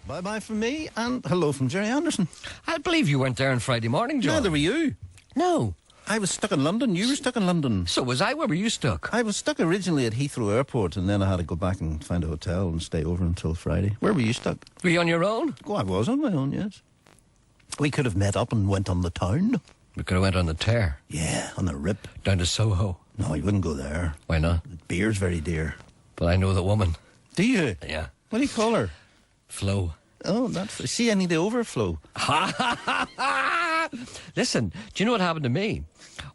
Bye-bye from me, and hello from Gerry Anderson. I believe you weren't there on Friday morning, John. Neither were you. No. I was stuck in London. You were stuck in London. So was I. Where were you stuck? I was stuck originally at Heathrow Airport, and then I had to go back and find a hotel and stay over until Friday. Where were you stuck? Were you on your own? Oh, I was on my own, yes. We could have met up and went on the town. We could have went on the tear. Yeah, on the rip. Down to Soho. No, you wouldn't go there. Why not? The beer's very dear. But I know the woman. Do you? Yeah. What do you call her? Flo. Oh, that's... See, I need the overflow. Listen, do you know what happened to me?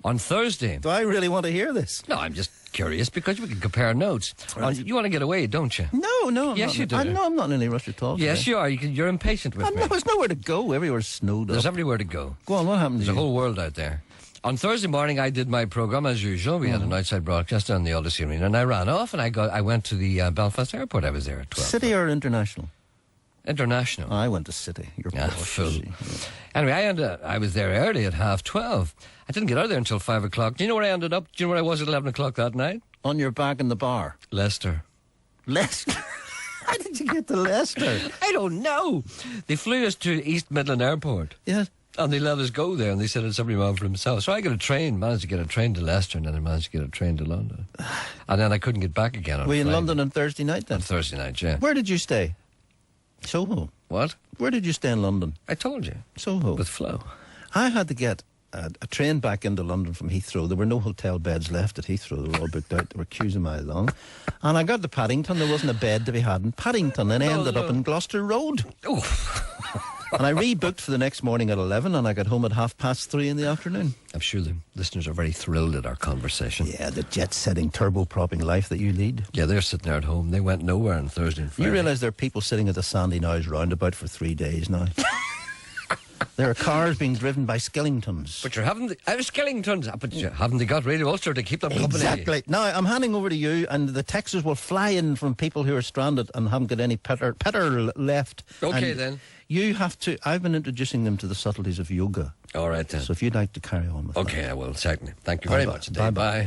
On Thursday... Do I really want to hear this? No, I'm just curious because we can compare notes. You want to get away, don't you? No. Yes, you do. I'm not in any rush at all. Yes, you are. You're impatient with me. There's nowhere to go. Everywhere's snowed up. There's everywhere to go. Go on, what happened to There's you? a whole world out there. On Thursday morning, I did my programme as usual. We had an outside broadcast on the Odyssey Arena, and I ran off and I went to the Belfast airport. I was there at 12. City or international? International. I went to City. You're fool. Anyway, I was there early at 12:30. I didn't get out of there until 5 o'clock. Do you know where I ended up? Do you know where I was at 11 o'clock that night? On your back in the bar. Leicester. Leicester? How did you get to Leicester? I don't know. They flew us to East Midland Airport. Yes. And they let us go there, and they said it's every man for himself. So I managed to get a train to Leicester, and then I managed to get a train to London. And then I couldn't get back again on Were you in Friday. London on Thursday night then? On Thursday night, yeah. Where did you stay? Soho. What? Where did you stay in London? I told you. Soho. With Flo. I had to get a train back into London from Heathrow. There were no hotel beds left at Heathrow. They were all booked out. There were queues a mile long. And I got to Paddington. There wasn't a bed to be had in Paddington. And I ended up in Gloucester Road. Oh. And I rebooked for the next morning at 11, and I got home at 3:30 in the afternoon. I'm sure the listeners are very thrilled at our conversation. Yeah, the jet-setting, turbo-propping life that you lead. Yeah, they're sitting there at home. They went nowhere on Thursday and Friday. You realise there are people sitting at the Sandy Knowes roundabout for 3 days now? There are cars being driven by Skellingtons. But you're having the... Skellingtons. But haven't they got Radio Ulster to keep them company? Exactly. Now, I'm handing over to you, and the texts will fly in from people who are stranded and haven't got any petter left. Okay, and then. You have to... I've been introducing them to the subtleties of yoga. All right, then. So if you'd like to carry on with that. Okay, I will, certainly. Thank you very much. Bye-bye.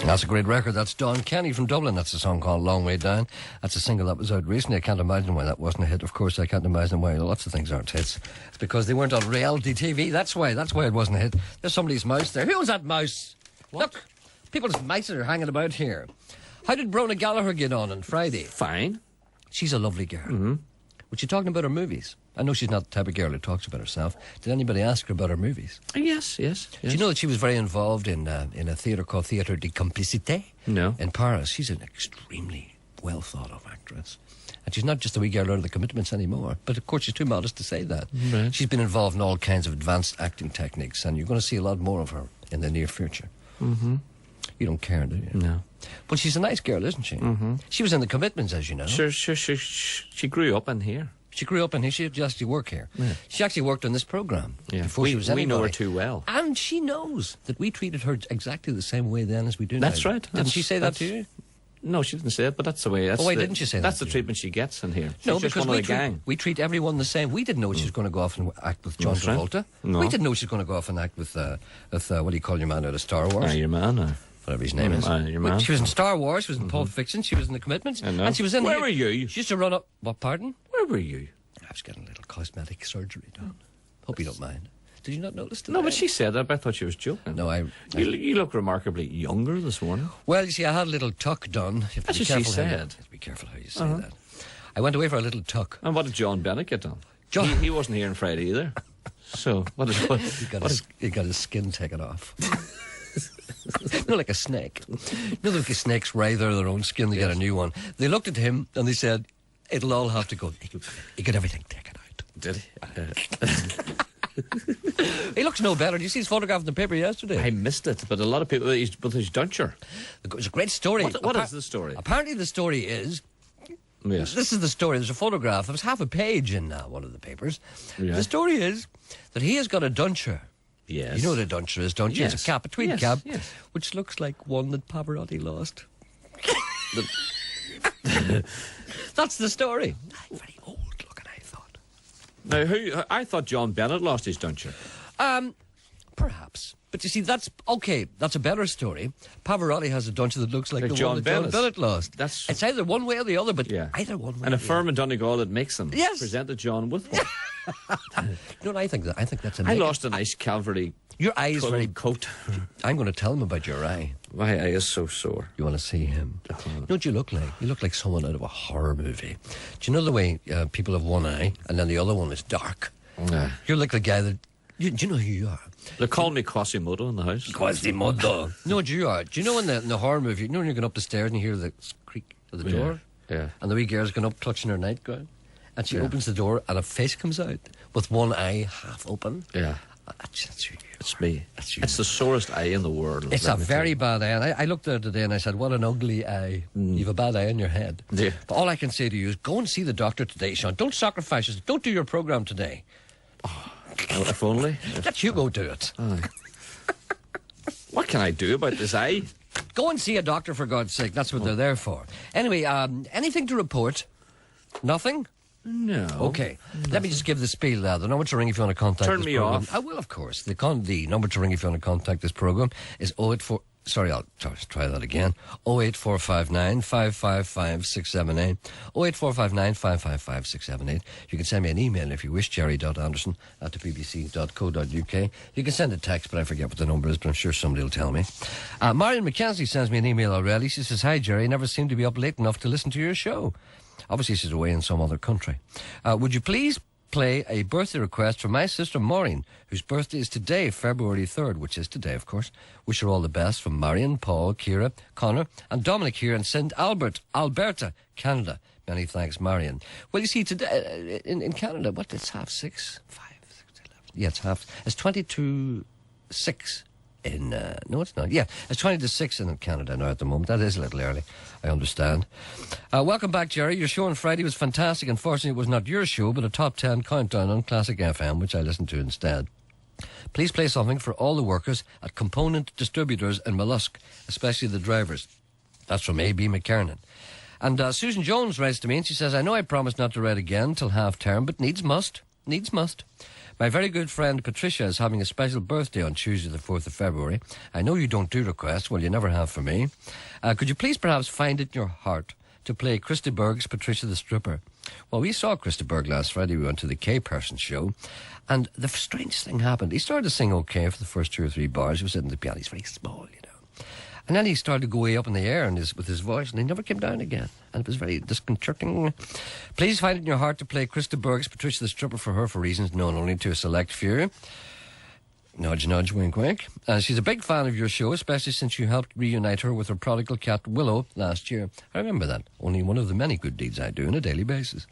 That's a great record. That's Don Kenny from Dublin. That's a song called Long Way Down. That's a single that was out recently. I can't imagine why that wasn't a hit. Of course, I can't imagine why lots of things aren't hits. It's because they weren't on reality TV. That's why it wasn't a hit. There's somebody's mouse there. Who was that mouse? What? Look, people's mice are hanging about here. How did Brona Gallagher get on Friday? Fine. She's a lovely girl. Mm-hmm. Was she talking about her movies? I know she's not the type of girl who talks about herself. Did anybody ask her about her movies? Yes. Do you know that she was very involved in a theatre called Theatre de Complicité? No. In Paris. She's an extremely well thought of actress. And she's not just a wee girl out of the Commitments anymore. But of course she's too modest to say that. Right. She's been involved in all kinds of advanced acting techniques, and you're going to see a lot more of her in the near future. Mm-hmm. You don't care, do you? No. But she's a nice girl, isn't she? Mm-hmm. She was in the Commitments, as you know. Sure. She grew up in here. She grew up in here. She actually worked here. Yeah. She actually worked on this programme before she was anybody. We know her too well. And she knows that we treated her exactly the same way then as we do now. That's right. Didn't she say that to you? No, she didn't say it, but that's the way. Why didn't she say that? That's the treatment she gets in here. She's No, just because one of the gang. we treat everyone the same. We didn't know she was going to go off and act with John Travolta. No. We didn't know she was going to go off and act with what do you call your man out of Star Wars? Your man. Whatever his name is. Your man. She was in Star Wars, she was in Pulp Fiction, she was in The Commitments, and she was in... Where were you? She used to run up... What, pardon? Where were you? I was getting a little cosmetic surgery done. Hope you don't mind. Did you not notice today? No, but she said that, but I thought she was joking. No, You look remarkably younger this morning. Well, you see, I had a little tuck done. You have to That's be what she careful said. You have to be careful how you say that. I went away for a little tuck. And what did John Bennett get done? John... He wasn't here on Friday either. So, He got his skin taken off. Not like a snake. You know, like snakes writhe out of their own skin, they get a new one. They looked at him and they said, it'll all have to go. He got everything taken out. Did he? He looks no better. Did you see his photograph in the paper yesterday? I missed it, but a lot of people, with his denture. It was a great story. What is the story? Apparently the story is... Yes. This is the story. There's a photograph. It was half a page in one of the papers. Yeah. The story is that he has got a denture. Yes. You know what a denture is, don't you? Yes. It's a cap, a tweed cap, yes. which looks like one that Pavarotti lost. That's the story. Very old looking, I thought. Now, I thought John Bennett lost his denture. Perhaps. But you see, that's okay. That's a better story. Pavarotti has a duncher that looks like the John one that John Bennett lost. It's either one way or the other, but either one way. And a firm in Donegal that makes them. Yes. Presented John with one. No, I think that's a. I lost a nice Calvary. Your eye is very coat. I'm going to tell him about your eye. My eye is so sore. You want to see him? You know what you look like? You look like someone out of a horror movie. Do you know the way people have one eye and then the other one is dark? You're like the guy that. Do you know who you are? They call me Quasimodo in the house. Quasimodo. No, what you are. Do you know in the horror movie? You know when you're going up the stairs and you hear the creak of the door? Yeah. And the wee girl's going up clutching her nightgown. And she opens the door and a face comes out with one eye half open. Yeah. That's you. It's me. That's you. It's the sorest eye in the world. It's a very bad eye. And I looked at it today and I said, what an ugly eye. You've a bad eye in your head. Yeah. But all I can say to you is go and see the doctor today, Sean. Don't sacrifice yourself. Don't do your programme today. If only. Let you go do it. What can I do about this eye? Go and see a doctor, for God's sake. That's what they're there for. Anyway, anything to report? Nothing? No. Okay. Let me just give the spiel there. The number to ring if you want to contact Turn this me program. off. I will, of course. The number to ring if you want to contact this program is 084... Sorry, I'll try that again. 08459 555 678. 08459 555 678. You can send me an email if you wish, jerry.anderson@thebc.co.uk. You can send a text, but I forget what the number is, but I'm sure somebody will tell me. Marion McKenzie sends me an email already. She says, hi, Jerry. Never seem to be up late enough to listen to your show. Obviously, she's away in some other country. Would you please play a birthday request for my sister Maureen, whose birthday is today, February 3rd, which is today, of course. Wish her all the best from Marion, Paul, Ciara, Connor, and Dominic here in St. Albert, Alberta, Canada. Many thanks, Marion. Well, you see, today in Canada, it's 6:30, 5, 6, 11. Yeah, it's 22:06. No, it's not. Yeah, it's 20:06 in Canada now at the moment. That is a little early, I understand. Welcome back, Gerry. Your show on Friday was fantastic. Unfortunately, it was not your show, but a top 10 countdown on Classic FM, which I listened to instead. Please play something for all the workers at component distributors in Mollusk, especially the drivers. That's from A.B. McKernan. And Susan Jones writes to me and she says, I know I promised not to write again till half term, but needs must. Needs must. My very good friend Patricia is having a special birthday on Tuesday the 4th of February. I know you don't do requests. Well, you never have for me. Could you please perhaps find it in your heart to play Christy Berg's Patricia the Stripper? Well, we saw Christy Berg last Friday. We went to the K-Person show. And the strangest thing happened. He started to sing okay for the first 2 or 3 bars. He was sitting at the piano. He's very small, you know. And then he started to go way up in the air with his voice, and he never came down again. And it was very disconcerting. Please find it in your heart to play Christa Berg's Patricia the Stripper for her for reasons known only to a select few. Nudge, nudge, wink, wink. She's a big fan of your show, especially since you helped reunite her with her prodigal cat Willow last year. I remember that. Only one of the many good deeds I do on a daily basis.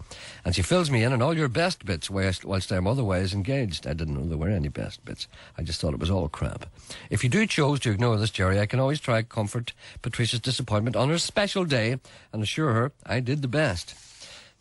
And she fills me in on all your best bits whilst I'm otherwise engaged. I didn't know there were any best bits. I just thought it was all crap. If you do choose to ignore this, Gerry, I can always try to comfort Patricia's disappointment on her special day and assure her I did the best.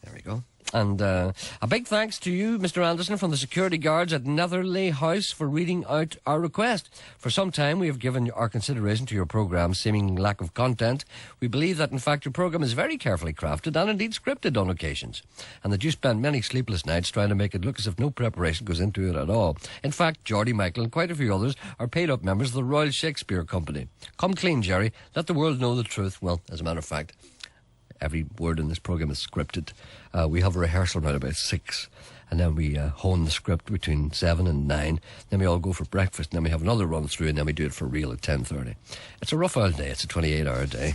There we go. And a big thanks to you, Mr. Anderson, from the security guards at Netherley House for reading out our request. For some time, we have given our consideration to your programme's seeming lack of content. We believe that, in fact, your programme is very carefully crafted and indeed scripted on occasions, and that you spend many sleepless nights trying to make it look as if no preparation goes into it at all. In fact, Geordie Michael and quite a few others are paid-up members of the Royal Shakespeare Company. Come clean, Gerry. Let the world know the truth. Well, as a matter of fact, every word in this programme is scripted. We have a rehearsal around about 6, and then we hone the script between 7 and 9. Then we all go for breakfast, and then we have another run through, and then we do it for real at 10:30. It's a rough old day. It's a 28-hour day.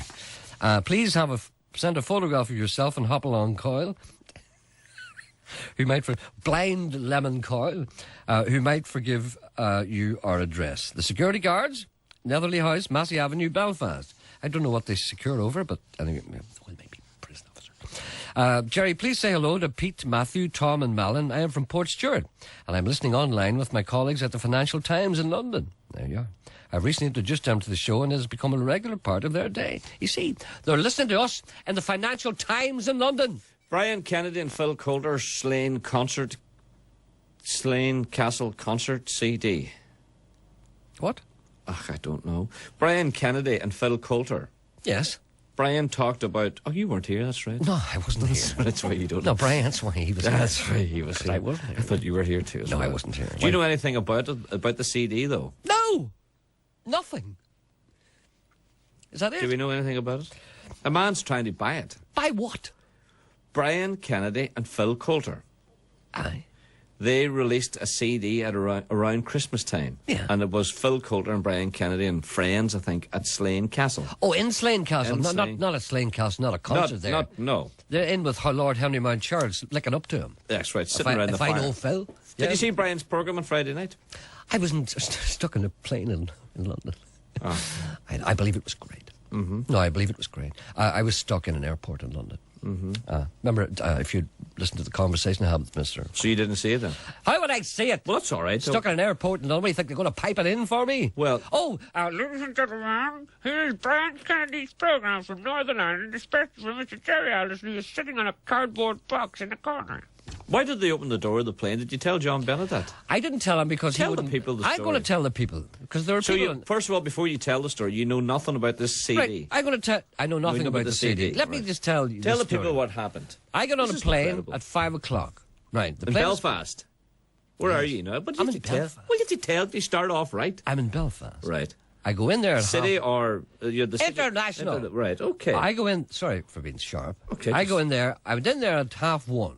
Please send a photograph of yourself and Hopalong Coyle, who might blind Lemon Coyle, who might forgive you our address. The security guards, Netherley House, Massey Avenue, Belfast. I don't know what they secure over, but anyway, well, maybe prison officer. Gerry, please say hello to Pete, Matthew, Tom and Malin. I am from Port Stewart, and I'm listening online with my colleagues at the Financial Times in London. There you are. I've recently introduced them to the show, and it has become a regular part of their day. You see, they're listening to us in the Financial Times in London. Brian Kennedy and Phil Coulter, Slane Castle Concert CD. What? Ugh, I don't know. Brian Kennedy and Phil Coulter. Yes. Brian talked about... Oh, you weren't here, that's right. No, I wasn't here. That's why you don't know. No, Brian, that's why he was here. That's why he was here. I wasn't here. I thought you were here too. No, I wasn't here. Do you know anything about it, about the CD, though? No! Nothing. Is that it? Do we know anything about it? A man's trying to buy it. Buy what? Brian Kennedy and Phil Coulter. Aye. They released a CD at around Christmas time. Yeah. And it was Phil Coulter and Brian Kennedy and friends, I think, at Slane Castle. Oh, in Slane Castle. In Slane. Not at Slane Castle, not a concert there. No. They're in with Lord Henry Mount Charles, licking up to him. That's right, sitting around the fire. If I know Phil. Did you see Brian's programme on Friday night? I wasn't stuck in a plane in London. Oh. I believe it was great. Mm-hmm. No, I believe it was great. I was stuck in an airport in London. Mm-hmm. Remember, if you'd listened to the conversation I had with Mr. So you didn't see it then? How would I see it? Well, that's all right. Stuck in an airport in London. You think they're going to pipe it in for me? Well... ladies and gentlemen, here's Brian Kennedy's programme from Northern Ireland, especially for Mr. Gerry Allison, who is sitting on a cardboard box in the corner. Why did they open the door of the plane? Did you tell John Bennett that? I didn't tell him because Tell he the wouldn't... people the story. I'm going to tell the people, because there are So people... first of all, before you tell the story, you know nothing about this CD. Right, I'm going to tell... I know nothing about the CD. Let me just tell you Tell the story. people what happened. I got on This a is plane incredible. at 5 o'clock. Right. The In plane was- Belfast. Where are you now? What I'm did in you tell? Belfast. What did you tell? You start off right. I'm in Belfast. Right. I go in there at City or you're the city? International. Right. Okay. I go in... Sorry for being sharp. Okay, I just- go in there... I went in there at 1:30,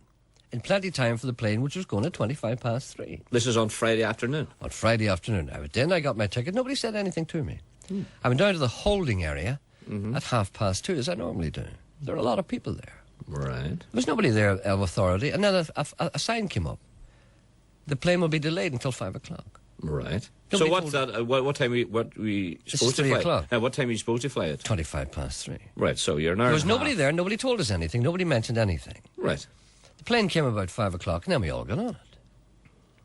in plenty of time for the plane, which was going at 3:25. This is on Friday afternoon. On Friday afternoon. I went in, I got my ticket. Nobody said anything to me. I went down to the holding area at 2:30, as I normally do. There are a lot of people there. Right. There was nobody there of authority. And then a sign came up. The plane will be delayed until 5 o'clock. Right. Nobody So what's told- that? What time? What we supposed to 3 fly? o'clock. What time are you supposed to fly it? 3:25. Right. So you're an hour There was and a nobody half. there. Nobody told us anything. Nobody mentioned anything. Right. The plane came about 5 o'clock, and then we all got on it.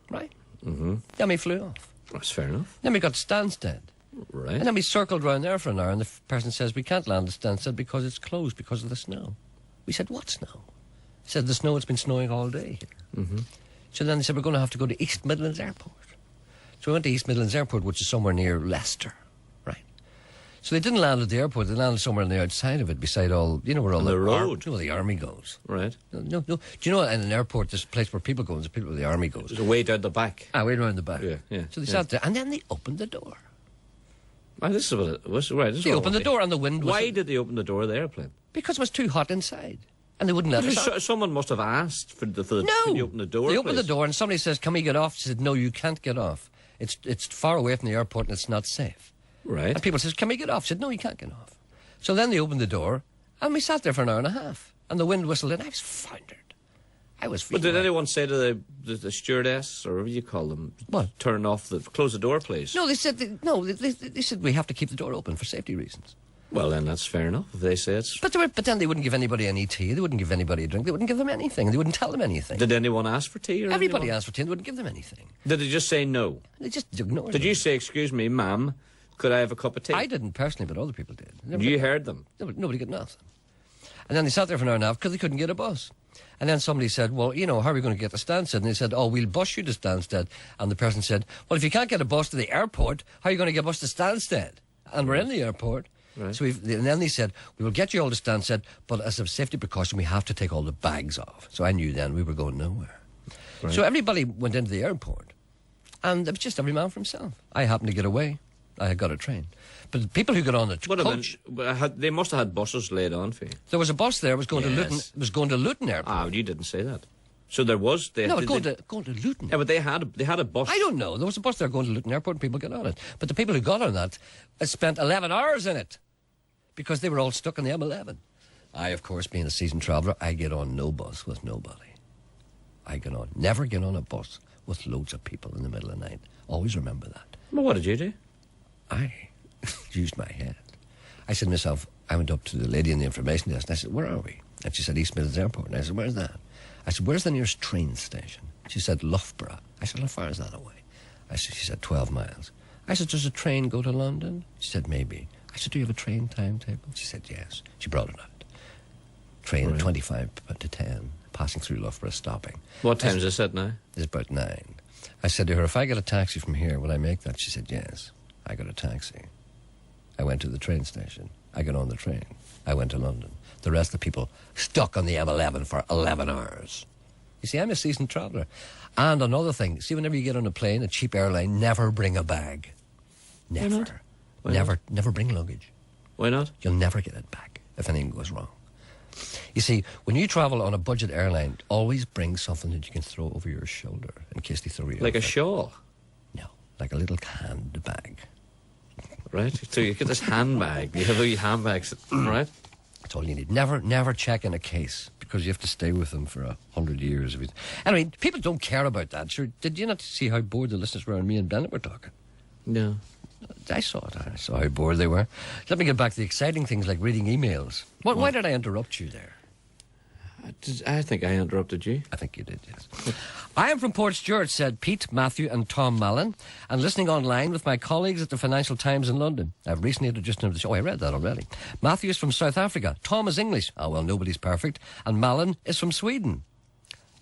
Right? Mm-hmm. Then we flew off. That's fair enough. Then we got to Stansted. Right. And then we circled round there for an hour, and the person says, we can't land at Stansted because it's closed because of the snow. We said, what snow? He said, the snow, it's been snowing all day. Mm-hmm. So then they said, we're going to have to go to East Midlands Airport. So we went to East Midlands Airport, which is somewhere near Leicester. Right. So they didn't land at the airport, they landed somewhere on the outside of it, beside all, you know, where all the road. You know, the army goes. Right. No. Do you know in an airport, there's a place where people go, and there's people where the army goes. There's a way down the back. Way around the back. Yeah. So they sat there, and then they opened the door. This is what it was. Right. This is They what opened it the was. door, and the wind was... Why did they open the door of the airplane? Because it was too hot inside. And they wouldn't let us out. Someone must have asked for the. No. Can you open the door? They opened the please? door, and somebody says, can we get off? She said, no, you can't get off. It's far away from the airport, and it's not safe. Right. And people says, can we get off? She said, no, you can't get off. So then they opened the door, and we sat there for an hour and a half. And the wind whistled in. I was foundered. I was But freaking did out. anyone say to the stewardess, or whatever you call them, What? close the door, please? No, they said, they said we have to keep the door open for safety reasons. Well, then that's fair enough. If they say it's. But then they wouldn't give anybody any tea. They wouldn't give anybody a drink. They wouldn't give them anything. They wouldn't tell them anything. Did anyone ask for tea? Or Everybody anyone? asked for tea, and they wouldn't give them anything. Did they just say no? They just ignored Did them. you say, excuse me, ma'am, could I have a cup of tea? I didn't personally, but other people did. You heard them. Nobody got nothing. And then they sat there for an hour and a half because they couldn't get a bus. And then somebody said, well, you know, how are we going to get to Stansted? And they said, oh, we'll bus you to Stansted. And the person said, well, if you can't get a bus to the airport, how are you going to get a bus to Stansted? And we're in the airport. Right. So and then they said, we will get you all to Stansted, but as a safety precaution, we have to take all the bags off. So I knew then we were going nowhere. Right. So everybody went into the airport. And it was just every man for himself. I happened to get away. I had got a train. But the people who got on the coach... They must have had buses laid on for you. There was a bus there. It was going to Luton. Yes. It was going to Luton Airport. Ah, you didn't say that. So there was. No, it was going to Luton. Yeah, but they had a bus. I don't know. There was a bus there going to Luton Airport, and people got on it. But the people who got on that spent 11 hours in it because they were all stuck in the M11. I, of course, being a seasoned traveller, I get on no bus with nobody. Never get on a bus with loads of people in the middle of the night. Always remember that. Well, what did you do? I used my head. I said to myself, I went up to the lady in the information desk and I said, where are we? And she said, East Midlands Airport. And I said, where's that? I said, where's the nearest train station? She said, Loughborough. I said, how far is that away? She said, 12 miles. I said, does a train go to London? She said, maybe. I said, do you have a train timetable? She said, yes. She brought it out. Train at 25 to 10, passing through Loughborough, stopping. What time is this at now? It's about 9. I said to her, if I get a taxi from here, will I make that? She said, yes. I got a taxi. I went to the train station. I got on the train. I went to London. The rest of the people stuck on the M11 for 11 hours. You see, I'm a seasoned traveller. And another thing, see, whenever you get on a plane, a cheap airline, never bring a bag. Never. Never bring luggage. Why not? You'll never get it back if anything goes wrong. You see, when you travel on a budget airline, always bring something that you can throw over your shoulder in case they throw you Like a off. shawl? No, like a little handbag. Right? So you get this handbag. You have these handbags, right? That's all you need. Never check in a case because you have to stay with them for 100 years. Anyway, people don't care about that. Sure, did you not see how bored the listeners were and me and Bennett were talking? No. I saw it. I saw how bored they were. Let me get back to the exciting things like reading emails. Why did I interrupt you there? I think I interrupted you. I think you did, yes. I am from Port Stewart, said Pete, Matthew and Tom Mallon, and listening online with my colleagues at the Financial Times in London. I've recently introduced him to the show. I read that already. Matthew is from South Africa. Tom is English. Oh, well, nobody's perfect. And Mallon is from Sweden.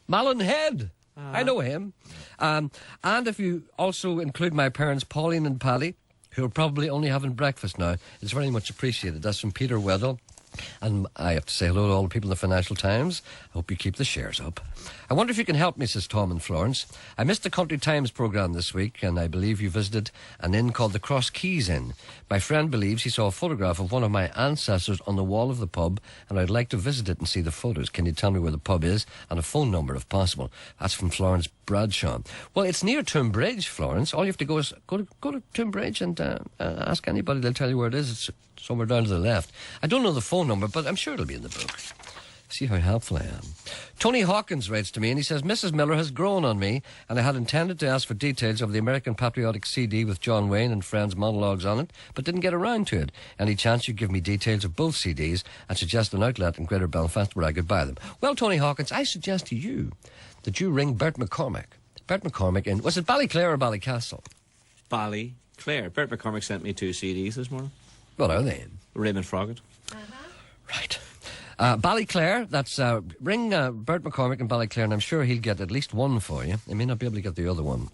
Mallon Head. I know him. And if you also include my parents, Pauline and Paddy, who are probably only having breakfast now, it's very much appreciated. That's from Peter Weddell. And I have to say hello to all the people in the Financial Times. I hope you keep the shares up. I wonder if you can help me, says Tom and Florence. I missed the Country Times programme this week, and I believe you visited an inn called the Cross Keys Inn. My friend believes he saw a photograph of one of my ancestors on the wall of the pub, and I'd like to visit it and see the photos. Can you tell me where the pub is and a phone number if possible? That's from Florence Bradshaw. Well, it's near Toombridge, Florence. All you have to go is go to Toombridge and ask anybody. They'll tell you where it is. It's somewhere down to the left. I don't know the phone number, but I'm sure it'll be in the book. See how helpful I am. Tony Hawkins writes to me and he says, Mrs. Miller has grown on me and I had intended to ask for details of the American Patriotic CD with John Wayne and friends monologues on it, but didn't get around to it. Any chance you give me details of both CDs and suggest an outlet in Greater Belfast where I could buy them? Well, Tony Hawkins, I suggest to you that you ring Bert McCormick. Bert McCormick in, was it Ballyclare or Ballycastle? Ballyclare. Bert McCormick sent me 2 CDs this morning. What are they in? Raymond Froggatt. Right. Ballyclare, that's ring Bert McCormick in Ballyclare, and I'm sure he'll get at least one for you. He may not be able to get the other one.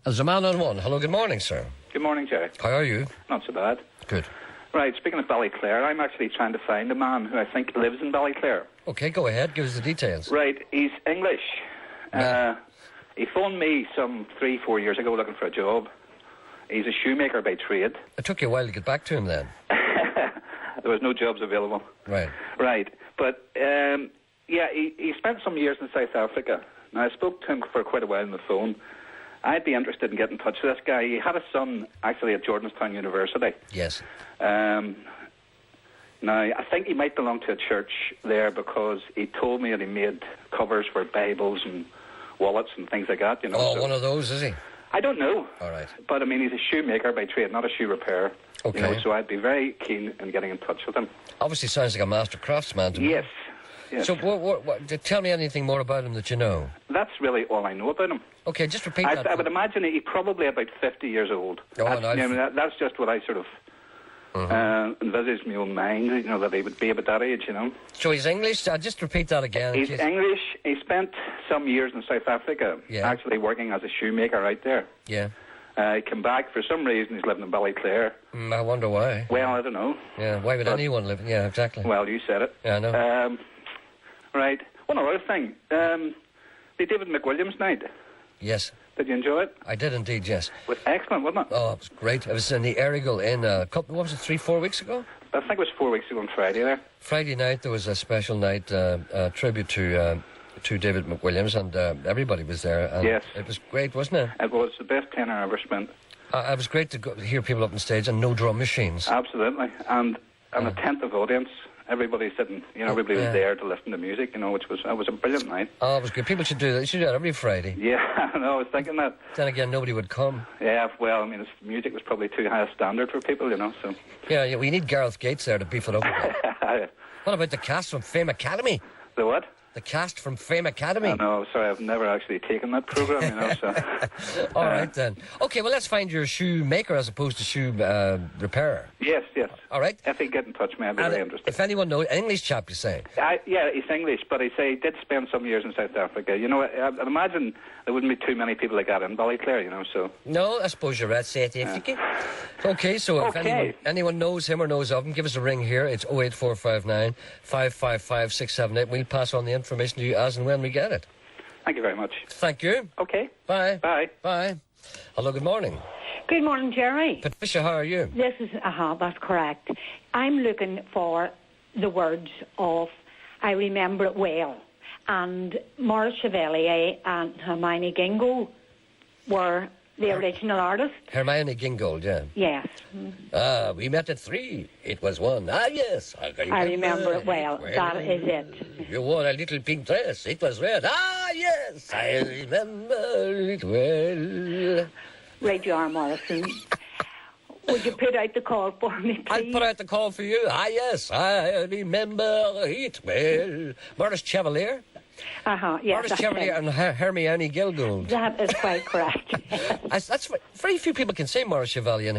There's a man on one. Hello, good morning, sir. Good morning, Gerry. How are you? Not so bad. Good. Right, speaking of Ballyclare, I'm actually trying to find a man who I think lives in Ballyclare. Okay, go ahead. Give us the details. Right, he's English. Yeah. He phoned me some 3-4 years ago looking for a job. He's a shoemaker by trade. It took you a while to get back to him then. There was no jobs available. Right. Right, but he spent some years in South Africa. Now, I spoke to him for quite a while on the phone. I'd be interested in getting in touch with this guy. He had a son, actually, at Jordanstown University. Yes. Now, I think he might belong to a church there because he told me that he made covers for Bibles and wallets and things like that, you know. Oh, so one of those, is he? I don't know. All right. But, I mean, he's a shoemaker by trade, not a shoe repairer. Okay. You know, so I'd be very keen in getting in touch with him. Obviously sounds like a master craftsman to me. Yes. Yes. So tell me anything more about him that you know. That's really all I know about him. Okay, just repeat that. I would imagine he's probably about 50 years old. Oh, that's just what I sort of envisage in my own mind, you know, that he would be about that age, you know. So he's English? Just repeat that again. He's English. He spent some years in South Africa, actually working as a shoemaker out there. Yeah. He came back. For some reason, he's living in Ballyclare. I wonder why. Well, I don't know. Yeah, why would anyone live? Yeah, exactly. Well, you said it. Yeah, I know. Right. One other thing. The David McWilliams night. Yes. Did you enjoy it? I did indeed, yes. It was excellent, wasn't it? Oh, it was great. It was in the Errigal in a couple, what was it, 3-4 weeks ago? I think it was 4 weeks ago on Friday there. Friday night there was a special night, tribute to David McWilliams, and everybody was there. And yes. It was great, wasn't it? It was the best tenor I ever spent. It was great to hear people up on stage and no drum machines. Absolutely. And an attentive audience. Everybody sitting, you know, everybody was there to listen to music, you know, which was a brilliant night. Oh, it was good. People should do that. They should do that every Friday. Yeah, I know, I was thinking that. Then again, nobody would come. Yeah, well, I mean, the music was probably too high a standard for people, you know, so. Yeah, we need Gareth Gates there to beef it up a bit. What about the cast from Fame Academy? The what? The cast from Fame Academy. I know, sorry, I've never actually taken that programme, you know, so. All right, then. Okay, well, let's find your shoemaker as opposed to shoe repairer. Yes. All right. If he get in touch with me, I'd be very interested. If anyone knows, English chap, you say? Yeah, he's English, but he did spend some years in South Africa. You know, I'd imagine there wouldn't be too many people like that in Ballyclare, you know, so. No, I suppose you're right, scientific. Okay, so if anyone knows him or knows of him, give us a ring here. It's 08459 555 678. We'll pass on the information to you as and when we get it. Thank you very much. Thank you. Okay. Bye. Bye. Bye. Hello, good morning. Good morning, Gerry. Patricia, how are you? This is, that's correct. I'm looking for the words of I Remember It Well. And Maurice Chevalier and Hermione Gingold were the original artists. Hermione Gingold, yeah. Yes. We met at 3. It was 1. Yes. I remember it well. That is it. You wore a little pink dress. It was red. Yes. I remember it well. Right you are, Morrison. Would you put out the call for me, please? I'll put out the call for you. Yes. I remember it well. Maurice Chevalier. Yes, Maurice Chevalier and Hermione Gingold. That is quite correct. That's very few people can say Maurice Chevalier and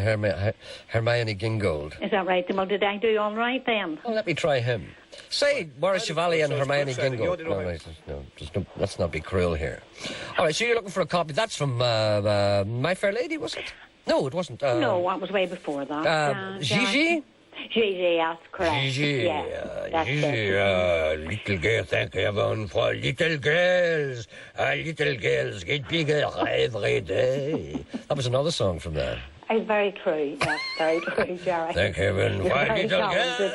Hermione Gingold. Is that right? Well, did I do all right then? Well, let me try him. Say Maurice Chevalier and Hermione Gingold. No, let's not be cruel here. All right, so you're looking for a copy. That's from My Fair Lady, was it? No, it wasn't. No, that was way before that. Gigi? Gigi, that's correct. Gigi, little girl, thank heaven for little girls. Little girls get bigger every day. That was another song from there. It's very true. Yes, very true, Gerry. Thank heaven for little girls.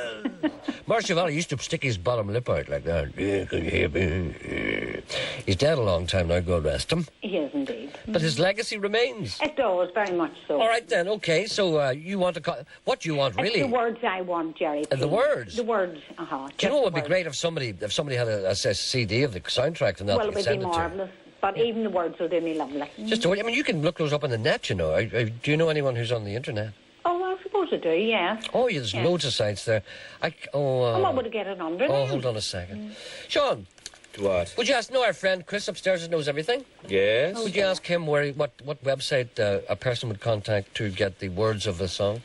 Maurice Chevalier used to stick his bottom lip out like that. Yeah, can you hear me? He's dead a long time now, God rest him. He is indeed. But his legacy remains. It does, very much so. All right then, okay. So you want to... What do you want, really? It's the words I want, Gerry. The words? The words, Do you know what would be great if somebody had a CD of the soundtrack and that well, it would be marvellous. But even the words will do me lovely. Just I mean, you can look those up on the net, you know. Do you know anyone who's on the internet? Oh, I suppose I do, yes. Oh, yeah, there's loads of sites there. I'm not going to get it under Oh, hold on a second. Sean. What? Would you ask, our friend Chris upstairs knows everything? Yes. Would you ask him what website a person would contact to get the words of the song?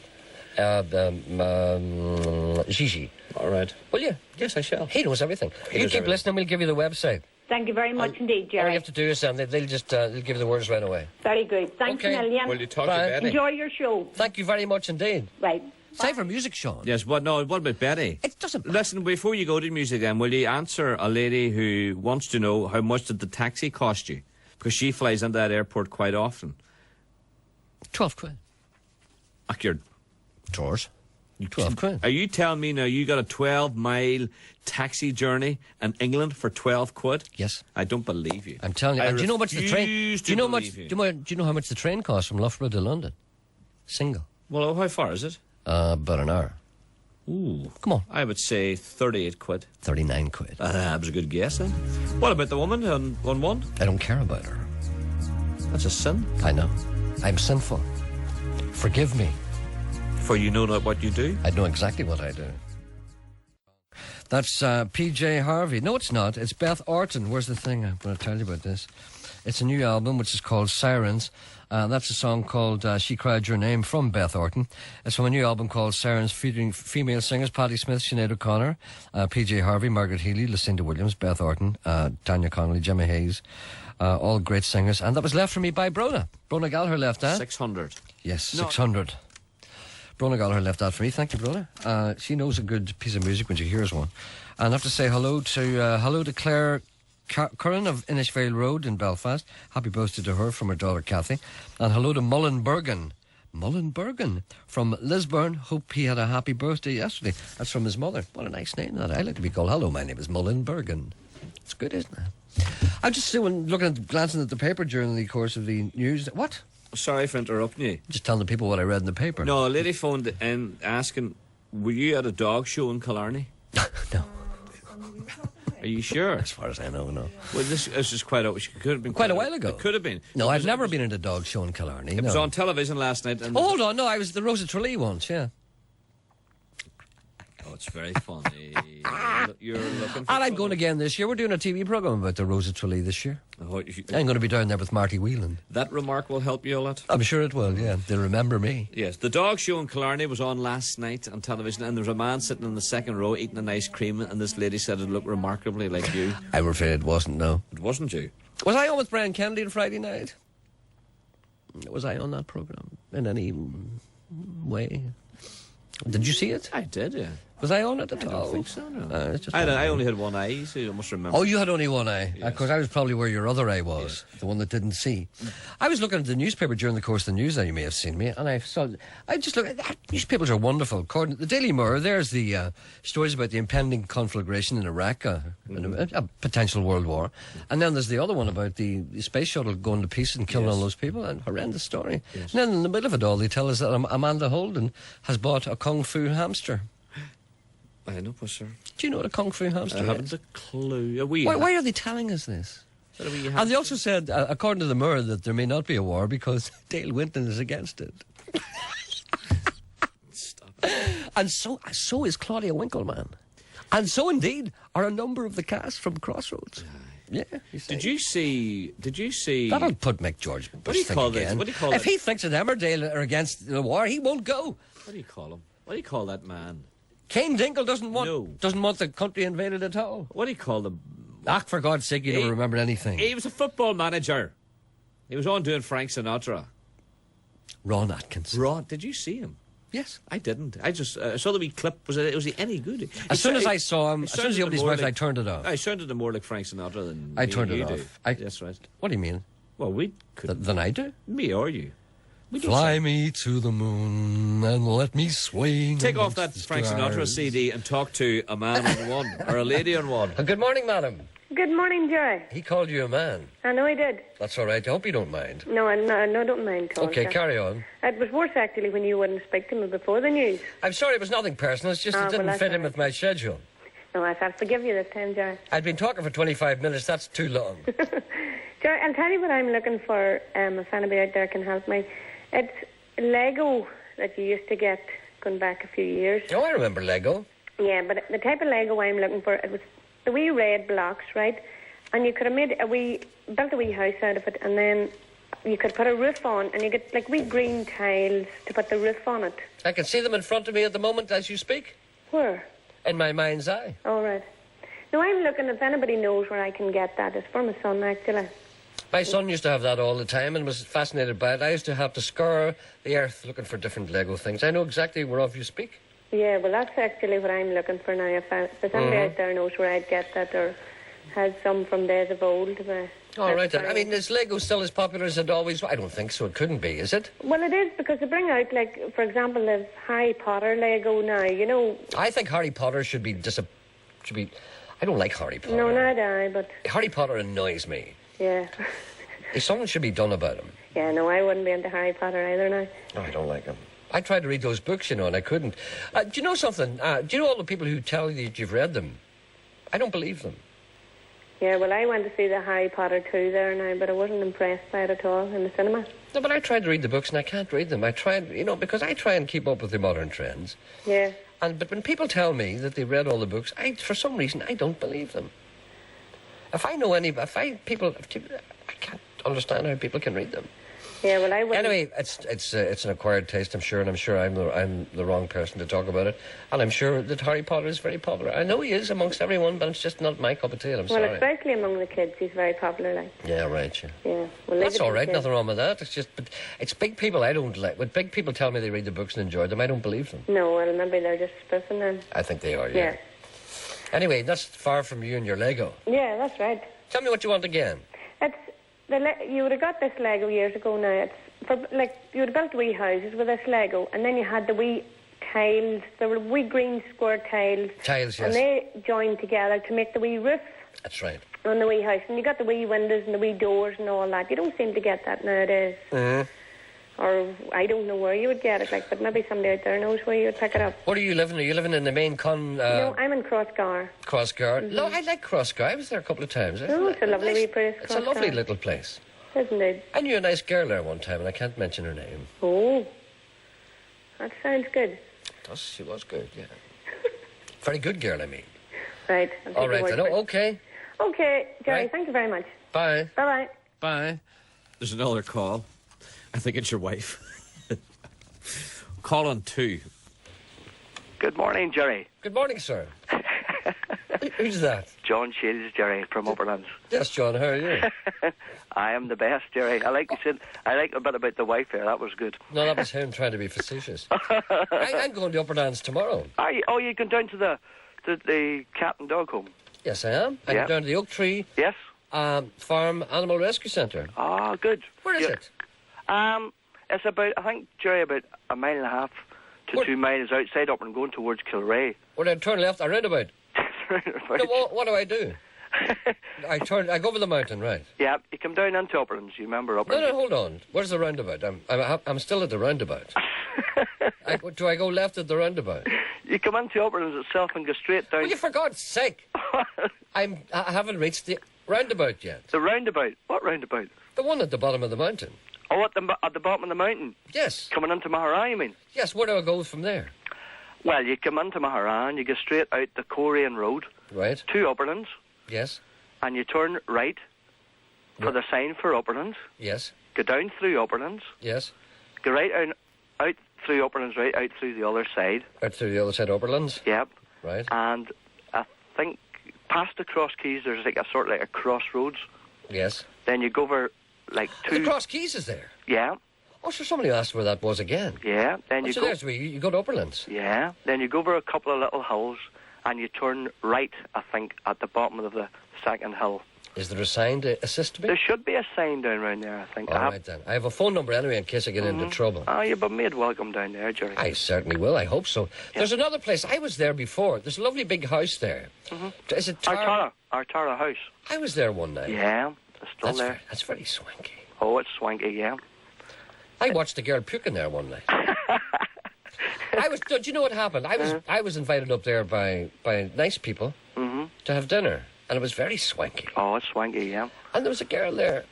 Gigi. All right. Will you? Yes, I shall. He knows everything. You keep listening, we'll give you the website. Thank you very much indeed, Gerry. All you have to do is they'll just they'll give you the words right away. Very good. Thanks a million. Will you talk to Betty? Enjoy your show. Thank you very much indeed. Right. Say for music, Sean. Yes, but no, what about Betty? It doesn't... Listen, before you go to music then, will you answer a lady who wants to know how much did the taxi cost you? Because she flies into that airport quite often. 12 quid. Ach, you're... Drawers. 12 quid. Are you telling me now you got a 12-mile taxi journey in England for 12 quid? Yes. I don't believe you. I'm telling you. And do you know how much the train... Do you know how much the train costs from Loughborough to London? Single. Well, how far is it? About an hour. Ooh. Come on. I would say 38 quid. 39 quid. That was a good guess then. What about the woman on one? I don't care about her. That's a sin. I know. I'm sinful. Forgive me. For you know not what you do? I know exactly what I do. That's PJ Harvey. No, it's not. It's Beth Orton. Where's the thing? I'm going to tell you about this. It's a new album which is called Sirens. That's a song called She Cried Your Name from Beth Orton. It's from a new album called Sirens featuring female singers Patti Smith, Sinead O'Connor, PJ Harvey, Margaret Healy, Lucinda Williams, Beth Orton, Tanya Connolly, Gemma Hayes. All great singers. And that was left for me by Brona. Brona Gallagher left that. 600. Yes, 600. Brona Gallagher left that for me. Thank you, Brona. She knows a good piece of music when she hears one. And I have to say hello to Claire Curran of Inishvale Road in Belfast. Happy birthday to her from her daughter Kathy. And hello to Mullen Bergen from Lisburn. Hope he had a happy birthday yesterday. That's from his mother. What a nice name that. I like to be called. Hello, my name is Mullen Bergen. It's good, isn't it? I'm just glancing at the paper during the course of the news. What? Sorry for interrupting you. Just telling the people what I read in the paper. No, a lady phoned in asking, were you at a dog show in Killarney? No. Are you sure? As far as I know, no. Well, this is just quite a while ago. It could have been. No, I've never been at a dog show in Killarney. It was on television last night. And hold on, no, I was at the Rosa Tralee once, yeah. Oh, it's very funny. You're looking for and I'm going again this year. We're doing a TV programme about the Rosa Tralee this year. Oh, I'm going to be down there with Marty Whelan. That remark will help you a lot. I'm sure it will, yeah. They'll remember me. Yes, the dog show in Killarney was on last night on television, and there was a man sitting in the second row eating an ice cream, and this lady said it looked remarkably like you. I'm afraid it wasn't, no. It wasn't you? Was I on with Brian Kennedy on Friday night? Was I on that programme in any way? Did you see it? I did, yeah. Was I on it at I all? don't think so, no. It's just I only had one eye, so you must remember. Oh, you had only one eye. Yes. Of course, I was probably where your other eye was, the one that didn't see. I was looking at the newspaper during the course of the news, and you may have seen me, and I just looked at newspapers are wonderful. According to the Daily Mirror, there's the stories about the impending conflagration in Iraq, a potential world war. And then there's the other one about the space shuttle going to pieces and killing all those people, a horrendous story. Yes. And then in the middle of it all, they tell us that Amanda Holden has bought a Kung Fu hamster. I know, sir. Do you know what a Kung Fu hamster I is? haven't a clue. Why are they telling us this? And they also said, according to the Mirror, that there may not be a war because Dale Winton is against it. Stop it. And so is Claudia Winkleman. And so indeed are a number of the cast from Crossroads. Yeah. Did you see? That'll put Mick George. What do you call this? again. What do you call If that? he thinks that Emmerdale are against the war, he won't go. What do you call him? What do you call that man? Kane Dingle doesn't want No. the country invaded at all. What do you call them? Ah, for God's sake, you don't remember anything. He was a football manager. He was on doing Frank Sinatra. Ron Atkins. Ron, did you see him? Yes. I didn't. I just saw the wee clip. Was he any good? As soon as I saw him, as soon as he opened his mouth, I turned it off. I sounded more like Frank Sinatra than I turned it you off. do. That's right. What do you mean? Well, we could. Than I do? Me or you? We do Fly so. me to the moon and let me swing. Take off that amongst the Frank Sinatra stars. CD and talk to a man on one or a lady on one. Good morning, madam. Good morning, Gerry. He called you a man. I know he did. That's all right. I hope you don't mind. No, I don't mind talking. Okay, carry on. It was worse, actually, when you wouldn't speak to me before the news. I'm sorry, it was nothing personal. It's just it well, didn't that's fit in all with my schedule. No, I'll forgive you this time, Gerry. I'd been talking for 25 minutes. That's too long. Gerry, I'll tell you what I'm looking for, if anybody out there can help me. It's Lego that you used to get going back a few years. Oh, I remember Lego. Yeah, but the type of Lego I'm looking for, it was the wee red blocks, right? And you could have built a wee house out of it, and then you could put a roof on, and you get like wee green tiles to put the roof on it. I can see them in front of me at the moment as you speak. Where? In my mind's eye. All right. No, I'm looking, if anybody knows where I can get that. It's for my son, actually. My son used to have that all the time and was fascinated by it. I used to have to scour the earth looking for different Lego things. I know exactly whereof you speak. Yeah, well, that's actually what I'm looking for now. If anybody out there knows where I'd get that or has some from days of old. All right, then. I mean, is Lego still as popular as it always was? I don't think so. It couldn't be, is it? Well, it is, because they bring out, like, for example, the Harry Potter Lego now, you know. I think Harry Potter should be... I don't like Harry Potter. No, not I, but... Harry Potter annoys me. Yeah. Something should be done about him. Yeah, no, I wouldn't be into Harry Potter either now. No, I don't like him. I tried to read those books, you know, and I couldn't. Do you know something? Do you know all the people who tell you that you've read them? I don't believe them. Yeah, well, I went to see the Harry Potter 2 there now, but I wasn't impressed by it at all in the cinema. No, but I tried to read the books and I can't read them. I tried, you know, because I try and keep up with the modern trends. Yeah. But when people tell me that they've read all the books, for some reason, I don't believe them. I can't understand how people can read them. Yeah, well, I wouldn't... Anyway, it's an acquired taste, I'm sure, and I'm sure I'm the wrong person to talk about it. And I'm sure that Harry Potter is very popular. I know he is amongst everyone, but it's just not my cup of tea. I'm sorry. Well, especially among the kids, he's very popular, like. Yeah, right. Yeah. Yeah. Well, That's all right. Nothing wrong with that. It's just, but it's big people I don't like. When big people tell me they read the books and enjoy them, I don't believe them. No, well, maybe they're just spoofing them. I think they are. Yeah. Anyway, that's far from you and your Lego. Yeah, that's right. Tell me what you want again. You would have got this Lego years ago now. It's for, like, you would have built wee houses with this Lego, and then you had the wee tiles, the wee green square tiles. Tiles, yes. And they joined together to make the wee roof. That's right. On the wee house. And you got the wee windows and the wee doors and all that. You don't seem to get that nowadays. Mm-hmm. Or I don't know where you would get it, like, but maybe somebody out there knows where you would pick it up. Where are you living? Are you living in the main No, I'm in Crossgar. Crossgar? Mm-hmm. No, I like Crossgar. I was there a couple of times. Oh, it's a lovely wee place, It's a lovely Crossgar. little place. Isn't it? I knew a nice girl there one time, and I can't mention her name. Oh, that sounds good. She was good, yeah. Very good girl, I mean. Right. All right, then. Okay. Okay, Gerry, Right. thank you very much. Bye. Bye-bye. Bye. There's another call. I think it's your wife. Call on 2. Good morning, Gerry. Good morning, sir. Who's that? John Shields, Gerry, from Upperlands. Yes, John, how are you? I am the best, Gerry. I like a bit about the wife there. That was good. No, that was him trying to be facetious. I'm going to Upperlands tomorrow. Are you? Oh, you going down to the cat and dog home? Yes, I am. I'm Yeah. down to the Oak Tree Yes. Farm Animal Rescue Centre. Ah, good. Where is Good. it? It's about, I think, Gerry, about 1.5 miles to 2 miles outside Upperland, going towards Kilray. Well, I turn left, I roundabout. No, what do I do? I go over the mountain, right? Yeah, you come down into Upperlands. You remember Upperlands? No, hold on. Where's the roundabout? I'm still at the roundabout. Do I go left at the roundabout? You come into Upperlands itself and go straight down. Well, you for God's sake! I haven't reached the roundabout yet. The roundabout? What roundabout? The one at the bottom of the mountain. Oh, at the bottom of the mountain? Yes. Coming into Mahara, you mean? Yes, where do I go from there? Well, you come into Mahara and you go straight out the Korean Road Right. to Upperlands, Yes. and you turn right for the sign for Upperlands, Yes. go down through Upperlands, Yes. go right out through Upperlands, right out through the other side. Out through the other side of Upperlands. Yep. Right. And I think past the Cross Keys, there's like a crossroads. Yes. Then you go over like The two. Cross Keys is there. Yeah, Oh, so somebody asked where that was again. yeah. Then Oh, you so go. there's where you go to Upperlands. Yeah. Then you go over a couple of little hills, and you turn right. I think at the bottom of the second hill. Is there a sign to assist me? There should be a sign down around there. I think. All right, then. I have a phone number anyway in case I get into trouble. Oh, you've been made welcome down there, Gerry. I certainly will. I hope so. There's another place. I was there before. There's a lovely big house there. Is it Tara? Our Tara house. I was there one night. Yeah, it's still That's there. that's very swanky. Oh, it's swanky, yeah. I watched a girl puking there one night. Do you know what happened? I was invited up there by nice people to have dinner, and it was very swanky. Oh, it's swanky, yeah. And there was a girl there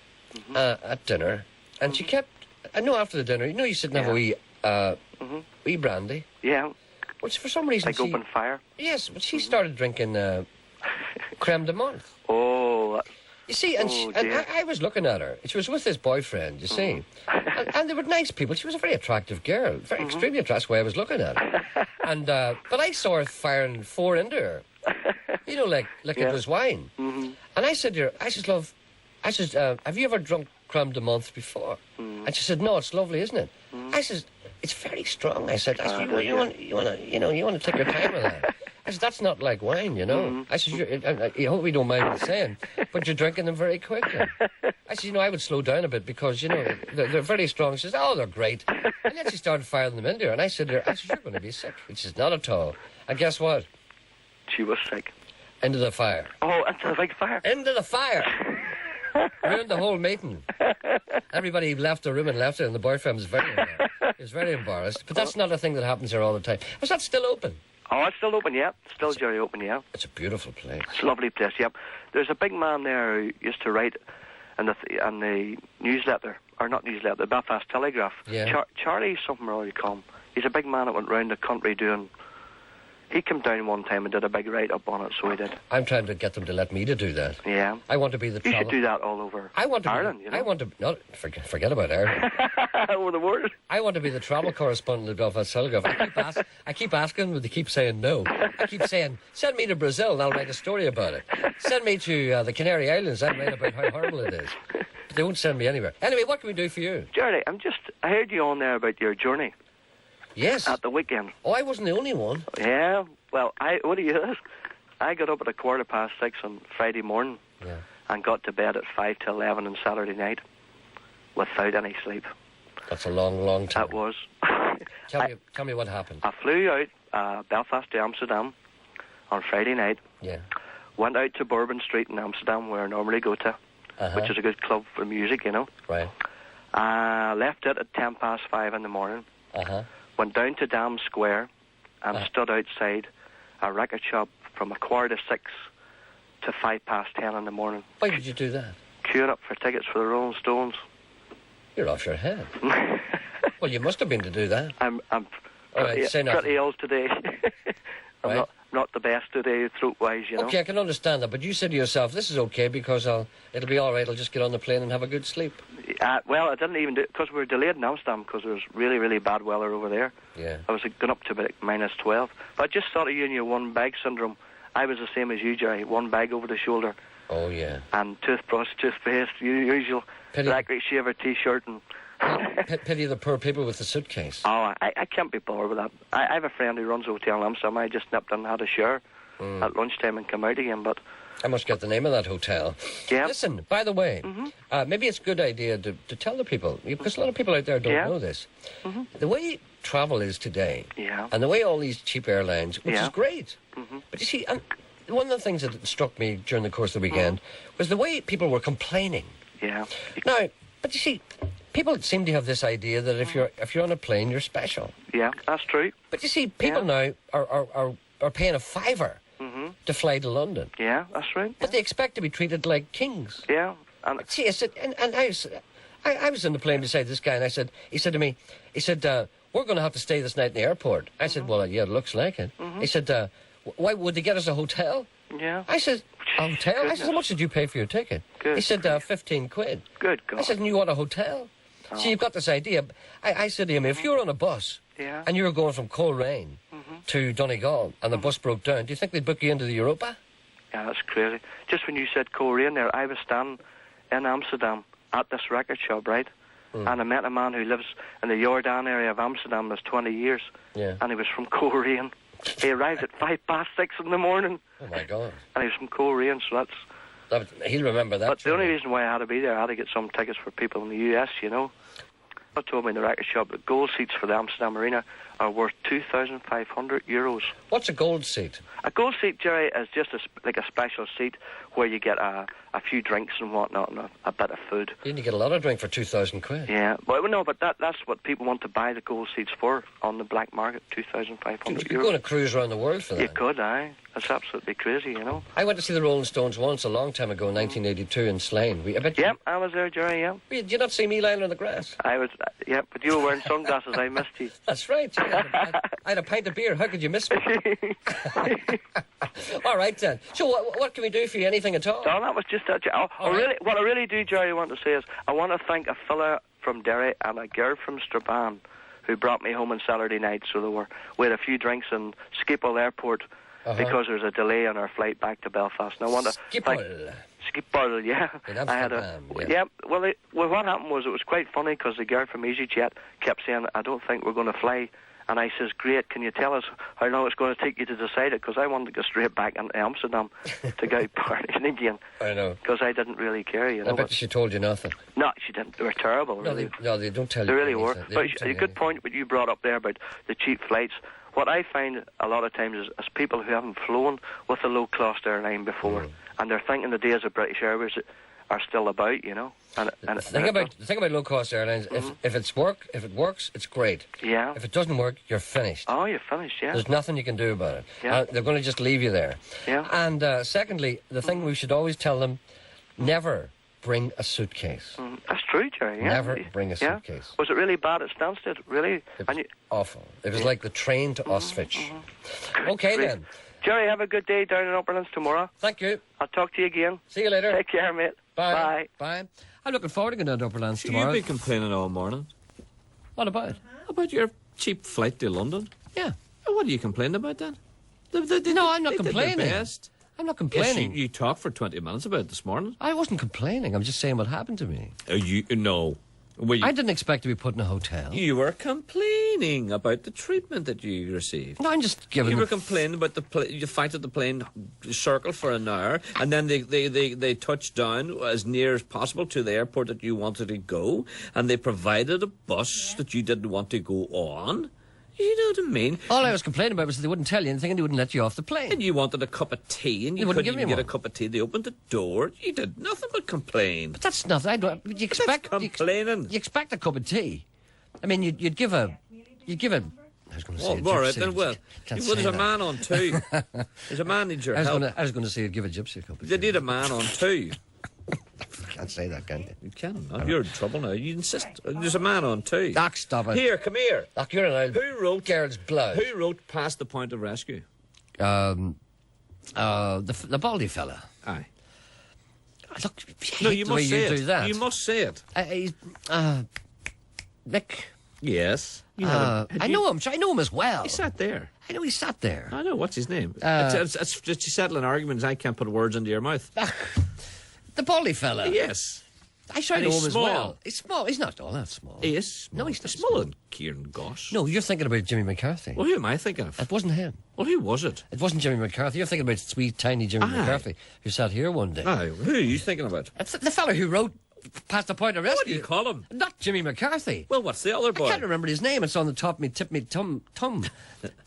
at dinner, and she kept. I know after the dinner, you sit and have a wee brandy. Yeah, Well, for some reason, like open fire. Yes, but she started drinking creme de menthe. Oh, You see, and, Oh, and dear. I was looking at her. She was with this boyfriend, you see. And they were nice people. She was a very attractive girl. Very extremely attractive. That's why I was looking at her. And, but I saw her firing 4 into her. You know, like it was wine. And I said to her, love, have you ever drunk creme de menthe before? And she said, no, it's lovely, isn't it? I said, it's very strong. I said, you want to take your time with that. I said, that's not like wine, you know. I said, I hope you don't mind me saying, but you're drinking them very quickly. I said, I would slow down a bit because, they're very strong. She says, oh, they're great. And then she started firing them into her. And I said, you're going to be sick. And she says, not at all. And guess what? she was sick. Into the fire. Oh, into the big fire. Into the fire. Ruined the whole meeting. Everybody left the room and left it, and the boyfriend was very embarrassed. But that's not a thing that happens here all the time. Was that still open? Oh, it's still open, yeah. Still Gerry open, yeah. It's a beautiful place. It's a lovely place, yep. There's a big man there who used to write in the newsletter, or not newsletter, the Belfast Telegraph. Yeah. Charlie something or other you call him. He's a big man that went round the country doing... He came down one time and did a big write-up on it, so he did. I'm trying to get them to let me to do that. Yeah. I want to be the You travel... should do that all over Ireland, you know. I want to... No, forget about Ireland. Over the world. I want to be the travel correspondent of Belfast Telegraph. I keep asking, but they keep saying no. I keep saying, send me to Brazil and I'll write a story about it. Send me to the Canary Islands, I'll write about how horrible it is. But they won't send me anywhere. Anyway, what can we do for you? Gerry, I heard you on there about your journey Yes. at the weekend. Oh, I wasn't the only one. Yeah, well, what do you do? I got up at 6:15 on Friday morning and got to bed at 5 to 11 on Saturday night without any sleep. That's a long, long time. That was. Tell me what happened. I flew out Belfast to Amsterdam on Friday night. Yeah. Went out to Bourbon Street in Amsterdam, where I normally go to, which is a good club for music, you know. Right. Left it at 5:10 in the morning. Uh-huh. Went down to Dam Square and stood outside a record shop from 6:15 to 10:05 in the morning. Why did you do that? Queuing up for tickets for the Rolling Stones. You're off your head. Well, you must have been to do that. I'm All right, say nothing. pretty ill today. I'm Right. not the best today, throat-wise, you know. Okay, I can understand that, but you said to yourself, this is okay because it'll be all right, I'll just get on the plane and have a good sleep. Well, I didn't even do it because we were delayed in Amsterdam because there was really, really bad weather over there. Yeah. I was going up to about -12. But I just thought of you and your one bag syndrome I was the same as you, Jerry. One bag over the shoulder. Oh, yeah. And toothbrush, toothpaste, usual electric shaver T-shirt. And pity the poor people with the suitcase. Oh, I can't be bothered with that. I have a friend who runs a hotel in Amsterdam. I just nipped in and had a share at lunchtime and come out again, but... I must get the name of that hotel. Yeah. Listen, by the way, maybe it's a good idea to tell the people, because a lot of people out there don't know this. The way travel is today, and the way all these cheap airlines, which is great. But you see, one of the things that struck me during the course of the weekend was the way people were complaining. Yeah. Now, but you see, people seem to have this idea that if you're on a plane, you're special. Yeah, that's true. But you see, people now are paying a fiver to fly to London. Yeah, that's right. But they expect to be treated like kings. Yeah. And see, I said, and I was in the plane beside this guy, and he said to me, we're going to have to stay this night in the airport. I said, well, yeah, it looks like it. He said, why would they get us a hotel? Yeah. I said, a hotel? Goodness. I said, how much did you pay for your ticket? Good. He said, 15 quid. Good God. I said, and you want a hotel? Oh. So you've got this idea. I said to him, if you were on a bus and you were going from Coleraine to Donegal and the bus broke down, do you think they'd book you into the Europa? Yeah, that's crazy. Just when you said Coleraine there, I was standing in Amsterdam at this record shop, right? And I met a man who lives in the Jordan area of Amsterdam. There's 20 years. Yeah. And he was from Coleraine. He arrived at 6:05 in the morning. Oh, my God. And he was from Coleraine, so that's... He'll remember that. But the only reason why I had to be there, I had to get some tickets for people in the US, you know. I told me in the record shop that gold seats for the Amsterdam Arena are worth €2,500. What's a gold seat? A gold seat, Jerry, is just like a special seat where you get a few drinks and whatnot and a bit of food. You need to get a lot of drink for 2,000 quid. Yeah, well, no, but that's what people want to buy the gold seats for on the black market, €2,500. You could go on a cruise around the world for that. You could, aye. That's absolutely crazy, you know. I went to see the Rolling Stones once, a long time ago, in 1982 in Slane. Yep, I was there, Jerry, yeah. Did you not see me lying on the grass? I was, yeah, but you were wearing sunglasses, I missed you. That's right. I had a pint of beer. How could you miss me? All right, then. So what can we do for you? Anything at all? No, that was just that. What I really do, Jerry, want to say is I want to thank a fella from Derry and a girl from Strabane who brought me home on Saturday night. So we had a few drinks in Schiphol Airport because there was a delay on our flight back to Belfast. And I want to Schiphol, yeah. I had Well, what happened was it was quite funny because the girl from EasyJet kept saying, "I don't think we're going to fly." And I says, "Great, can you tell us how long it's going to take you to decide it?" Because I wanted to go straight back into Amsterdam to go partying again. I know. Because I didn't really care, you know. I bet she told you nothing. No, she didn't. They were terrible, really. No, they don't tell you. They really were. But a good anything. point what you brought up there about the cheap flights. What I find a lot of times is people who haven't flown with a low-cost airline before, and they're thinking the days of British Airways are still about, you know. The thing about low-cost airlines, if it works, it's great. Yeah. If it doesn't work, you're finished. Oh, you're finished, yeah. There's nothing you can do about it. Yeah. They're going to just leave you there. Yeah. And secondly, the thing we should always tell them, never bring a suitcase. That's true, Jerry, yeah. Never bring a suitcase. Was it really bad at Stansted? Really? It was awful. It was like the train to Auschwitz. Okay, Great. then. Jerry, have a good day down in Upperlands tomorrow. Thank you. I'll talk to you again. See you later. Take care, mate. Bye. Bye. I'm looking forward to going down to Upperlands tomorrow. You've been complaining all morning. What about? About your cheap flight to London. Yeah. What are you complaining about then? No, I'm not complaining. Did their best. I'm not complaining. Yes, you talked for 20 minutes about it this morning. I wasn't complaining. I'm just saying what happened to me. No. I didn't expect to be put in a hotel. You were complaining about the treatment that you received. No, I'm just giving... You were complaining about the fact that the plane circled for an hour, and then they touched down as near as possible to the airport that you wanted to go, and they provided a bus that you didn't want to go on. You know what I mean? All I was complaining about was that they wouldn't tell you anything and they wouldn't let you off the plane. And you wanted a cup of tea, and you couldn't even get a cup of tea. They opened the door. You did nothing but complain. But that's nothing. I don't. You expect complaining. You expect a cup of tea. I mean, you'd give a. I was going to say. All right then. Well, there's a man on two. There's a man needs your help. I was going to say you'd give a gypsy a cup of tea. They need a man on two. You can't say that, can you? You can. You're in trouble now. You insist. There's a man on two. Doc, stop it. Here, come here. Doc, you're an old... Who wrote Girl's blood? Who wrote Past the Point of Rescue? The baldy fella. Aye. Look, No, you must say it. do that. You must say it. Mick Yes. I know him. I know him as well. He sat there. I know he sat there. I know. What's his name? It's just settling arguments. I can't put words into your mouth. The baldy fella. Yes. I know him as well. He's small. He's not all that small. He is small. No, he's not smaller than Kieran Goss. No, you're thinking about Jimmy McCarthy. Well, who am I thinking of? It wasn't him. Well, who was it? It wasn't Jimmy McCarthy. You're thinking about sweet, tiny Jimmy McCarthy, who sat here one day. Who are you thinking about? It's the fella who wrote Past the Point of Rescue. What do you call him? Not Jimmy McCarthy. Well, what's the other boy? I can't remember his name. It's on the top of me, tip of me tongue.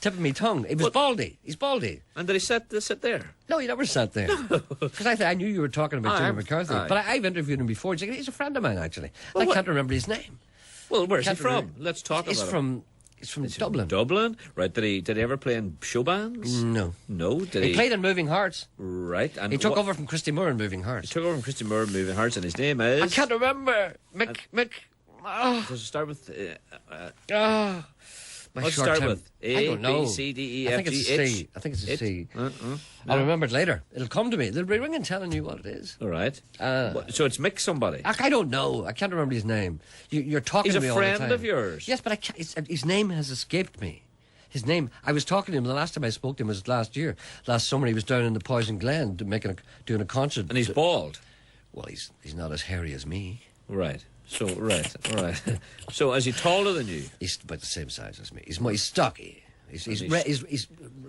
Tip of me tongue. He was baldy. He's baldy. And did he sit there? No, he never sat there. Because I knew you were talking about Jimmy McCarthy. But I've interviewed him before. He's a friend of mine, actually. Well, I can't remember his name. Well, where's he from? Let's talk about him. He's from Dublin. Dublin? Right. Did he ever play in show bands? No. No? He played in Moving Hearts. Right. And he took over from Christy Moore in Moving Hearts. He took over from Christy Moore in Moving Hearts, and his name is... I can't remember. Mick... Does it start with... What's it start with? I don't know. A, B, C, D, E, F, G, H? I think it's a C. I'll remember it later. It'll come to me. They'll be ringing telling you what it is. All right. So it's Mick somebody? I don't know. I can't remember his name. You're talking to me all the time. He's a friend of yours? Yes, but his name has escaped me. His name... I was talking to him. The last time I spoke to him was last year. Last summer he was down in the Poison Glen doing a concert. And he's bald? Well, he's not as hairy as me. Right. So, right. So, is he taller than you? He's about the same size as me. He's stocky. He's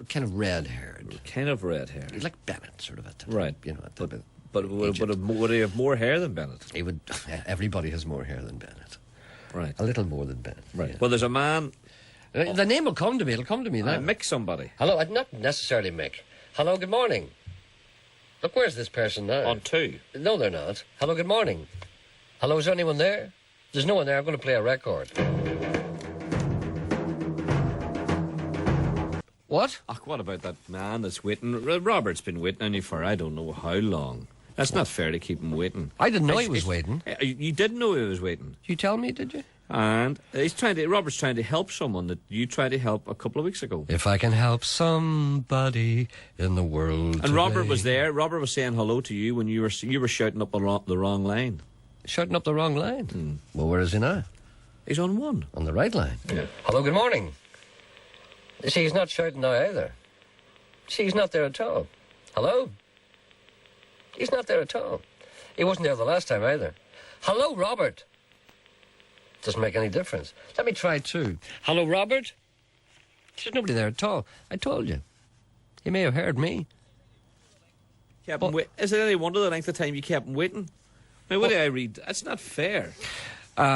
kind of red-haired. Kind of red-haired. He's like Bennett, sort of a type. Right. You know, a type of... But would he have more hair than Bennett? He would. Everybody has more hair than Bennett. Right. A little more than Bennett. Right. Yeah. Well, there's a man... The name will come to me. It'll come to me now. Mick somebody. Hello, not necessarily Mick. Hello, good morning. Look, where's this person now? On 2. No, they're not. Hello, good morning. Hello, is there anyone there? There's no one there. I'm going to play a record. What? What about that man that's waiting? Robert's been waiting on you for I don't know how long. That's not fair to keep him waiting. I didn't know he was waiting. You didn't know he was waiting? You tell me, did you? And Robert's trying to help someone that you tried to help a couple of weeks ago. If I can help somebody in the world And today. Robert was there. Robert was saying hello to you when you were shouting up the wrong line. Shouting up the wrong line? Well, where is he now? He's on 1. On the right line. Yeah. Hello, good morning. See, he's not shouting now either. See, he's not there at all. Hello? He's not there at all. He wasn't there the last time either. Hello, Robert. Doesn't make any difference. Let me try 2. Hello, Robert? There's nobody there at all. I told you. He may have heard me. Is it any wonder the length of time you kept him waiting? Now, what did I read? That's not fair.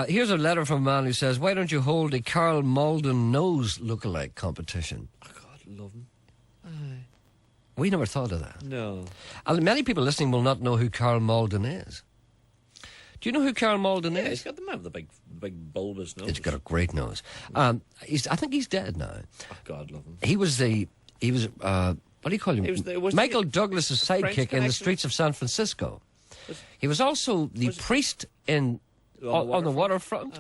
Here's a letter from a man who says, why don't you hold a Carl Malden nose lookalike competition? Oh, God, love him. We never thought of that. No. And many people listening will not know who Carl Malden is. Do you know who Carl Malden is? He's got the man with the big bulbous nose. He's got a great nose. I think he's dead now. Oh, God, love him. He was what do you call him? Michael Douglas's sidekick in the streets of San Francisco. He was also the priest on the waterfront.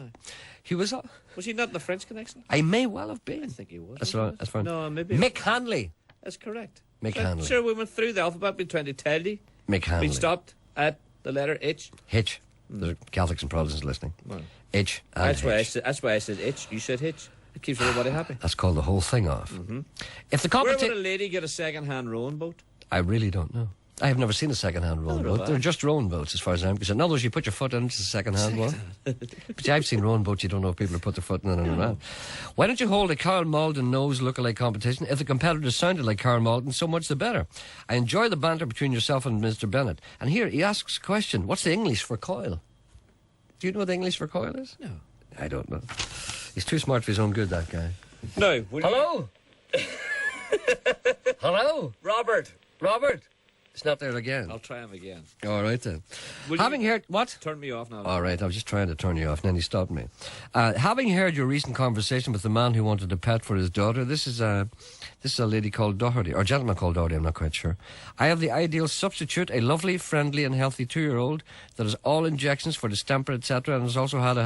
He was. Was he not in the French Connection? I may well have been. I think he was. That's fine. No, maybe. Mick Hanley. That's correct. Mick Hanley. Sure, we went through the alphabet. We tried to tell you. Mick Hanley. We stopped at the letter H. Hitch. There's Catholics and Protestants listening. Well, H and Hitch. That's why I said H. You said Hitch. It keeps everybody happy. That's called the whole thing off. Mm-hmm. If the Where would a lady get a second-hand rowing boat? I really don't know. I have never seen a second-hand rowing boat. They're just rowing boats, as far as I'm concerned. In other words, you put your foot in, it's a second-hand one. But I've seen rowing boats, you don't know if people have put their foot in and around. Why don't you hold a Carl Malden nose lookalike competition? If the competitors sounded like Carl Malden, so much the better. I enjoy the banter between yourself and Mr. Bennett. And here, he asks a question. What's the English for coil? Do you know what the English for coil is? No. I don't know. He's too smart for his own good, that guy. No. Hello? Hello? Robert. It's not there again. I'll try him again. All right, then. Having heard... What? Turn me off now. All right, I was just trying to turn you off, and then he stopped me. Having heard your recent conversation with the man who wanted a pet for his daughter, this is a lady called Doherty, or a gentleman called Doherty, I'm not quite sure. I have the ideal substitute, a lovely, friendly, and healthy 2-year-old that has all injections for distemper, etc., and has also had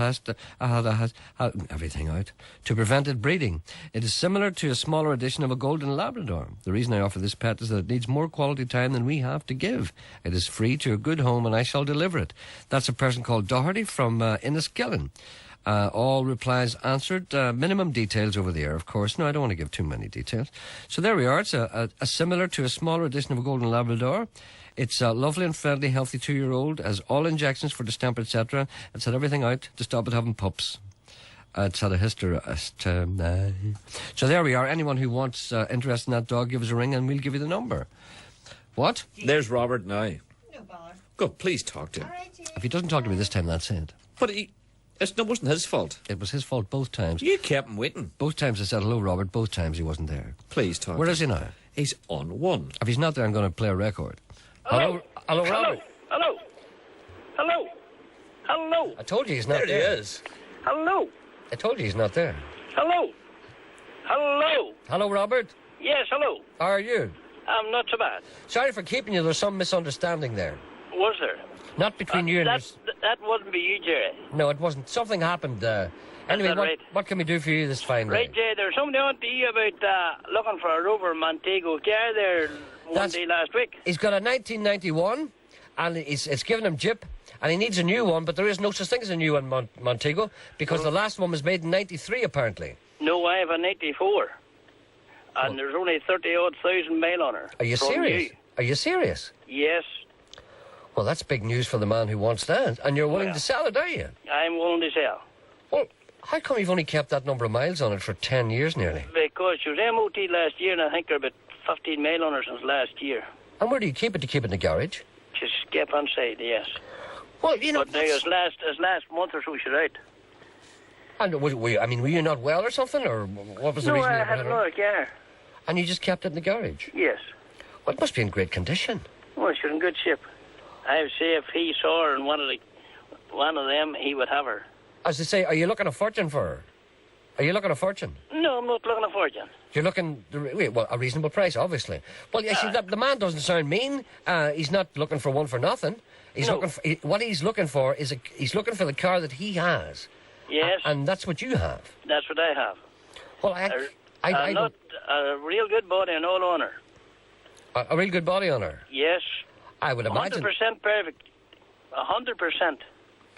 everything out to prevent it breeding. It is similar to a smaller edition of a golden Labrador. The reason I offer this pet is that it needs more quality time than we have to give. It is free to a good home, and I shall deliver it. That's a person called Doherty from Inniskillen. All replies answered. Minimum details over the air, of course. No, I don't want to give too many details. So there we are. It's a similar to a smaller edition of a Golden Labrador. It's lovely and friendly, healthy 2-year-old. Has all injections for distemper, etc. It's had everything out to stop it having pups. It's had a hysterist. So there we are. Anyone who wants interest in that dog, give us a ring and we'll give you the number. What? There's Robert now. No bother. Go, please talk to him. All right, Jay. If he doesn't talk to me this time, that's it. But it wasn't his fault. It was his fault both times. You kept him waiting. Both times I said hello, Robert. Both times he wasn't there. Please talk. Where to is he him. now? He's on one. If he's not there, I'm going to play a record. Hello, Robert. Hello. I told you he's not There there. he is. Hello. I told you he's not there. Hello. Hello, Robert. Yes, hello. How are you? I'm not so bad. Sorry for keeping you. There's some misunderstanding there. Was there? Not between you and That wouldn't be you, Jerry. No, it wasn't. Something happened. Anyway, that right? what can we do for you this fine Right, day? Jerry, there's somebody on to you about looking for a rover Montego car there one day last week. He's got a 1991, and it's given him jip, and he needs a new one, but there is no such thing as a new one, Montego, because the last one was made in 93, apparently. No, I have a 94. And there's only 30-odd thousand mile on her. Are you from serious? you. Are you serious? Yes, Well, that's big news for the man who wants that, and you're willing to sell it, are you? I'm willing to sell. Well, how come you've only kept that number of miles on it for 10 years nearly? Because she was MOT last year, and I think there are about 15 mile on her since last year. And where do you keep it? Do you keep it in the garage? She's kept on side, yes. Well, you know... But now, as last month or so, she's out. And were you not well or something, or what was the No, reason? I you had her? another car. And you just kept it in the garage? Yes. Well, it must be in great condition. Well, she's in good shape. I would say if he saw her in one of them, he would have her. As they say, are you looking a fortune for her? Are you looking a fortune? No, I'm not looking a fortune. You're looking, a reasonable price, obviously. Well, you see, the man doesn't sound mean. He's not looking for one for nothing. He's looking for, what he's looking for is he's looking for the car that he has. Yes. And that's what you have. That's what I have. Well, I not a real good body and all on her. A real good body on her. Yes. I would imagine. 100% perfect. 100%.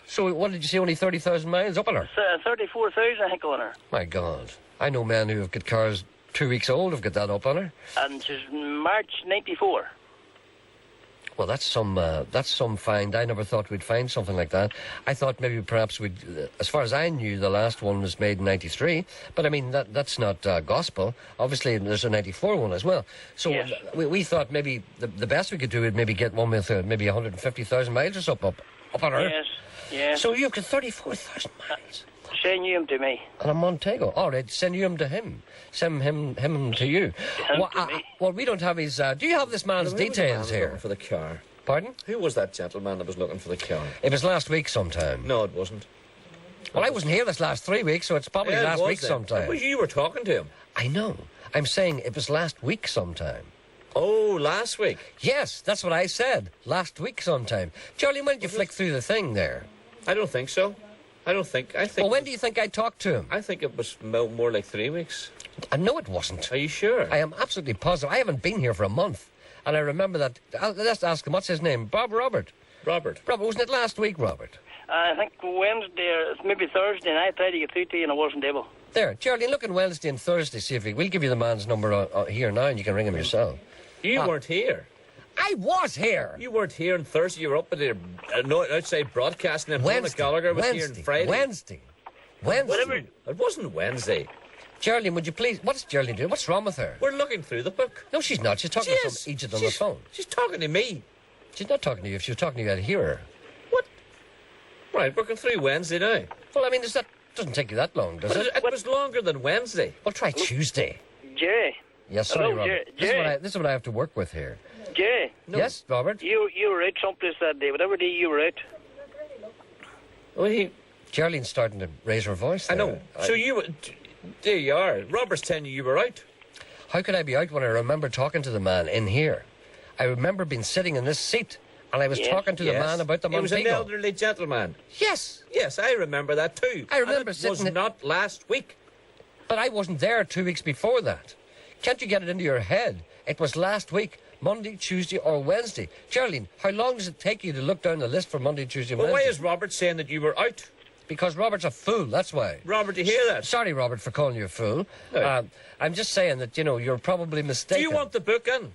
So what did you say? Only 30,000 miles up on her? 34,000, I think, on her. My God, I know men who have got cars 2 weeks old have got that up on her. And she's March 94. Well, that's some find. I never thought we'd find something like that. I thought maybe perhaps we'd, as far as I knew, the last one was made in 93. But I mean, that's not gospel. Obviously, there's a 94 one as well. So yes. we thought maybe the best we could do would maybe get one with maybe 150,000 miles or so up on her. Yes, yes. So you've got 34,000 miles. Send you him to me. And a Montego. All right, send you him to him. Send him to you. Well, we don't have his... do you have this man's details here? For the car. Pardon? Who was that gentleman that was looking for the car? It was last week sometime. No, it wasn't. Well, I wasn't here this last 3 weeks, so it's probably last week sometime. Well, you were talking to him. I know. I'm saying it was last week sometime. Oh, last week? Yes, that's what I said. Last week sometime. Charlie, when did you flick through the thing there? I don't think so. I think... Well, when do you think I talked to him? I think it was more like 3 weeks. No, it wasn't. Are you sure? I am absolutely positive. I haven't been here for a month. And I remember that... Let's ask him. What's his name? Robert. Robert, wasn't it last week, Robert? I think Wednesday or maybe Thursday, and I tried to get through to you and I wasn't able. There. Charlie, look on Wednesday and Thursday, see if we'll give you the man's number here now and you can ring him yourself. You weren't here. I was here. You weren't here on Thursday. You were up at the outside broadcasting, and Mona Gallagher was here on Friday. Wednesday. Whatever. It wasn't Wednesday. Geraldine, would you please... What's Geraldine doing? What's wrong with her? We're looking through the book. No, she's not. She's talking to some Egypt on the phone. She's talking to me. She's not talking to you. If she was talking to you, I'd hear her. What? Right, working through Wednesday now. Well, I mean, doesn't take you that long, does it? It was longer than Wednesday. Well, try Tuesday. Jerry. Yes, sorry, Hello, Robert. Jerry. This is what I have to work with here. Jerry. No. Yes, Robert? You were out someplace that day. Whatever day you were out. Well, Geraldine's starting to raise her voice there. I know. So there you are. Robert's telling you were out. How could I be out when I remember talking to the man in here? I remember being sitting in this seat and I was talking to the man about the Montego. He was an elderly gentleman. Yes. Yes, I remember that too. I remember sitting... It was not last week. But I wasn't there 2 weeks before that. Can't you get it into your head? It was last week, Monday, Tuesday or Wednesday. Geraldine, how long does it take you to look down the list for Monday, Tuesday, Wednesday? Well, why is Robert saying that you were out? because Robert's a fool, that's why. Robert, do you hear that? Sorry, Robert, for calling you a fool. No. I'm just saying that, you're probably mistaken. Do you want the book in?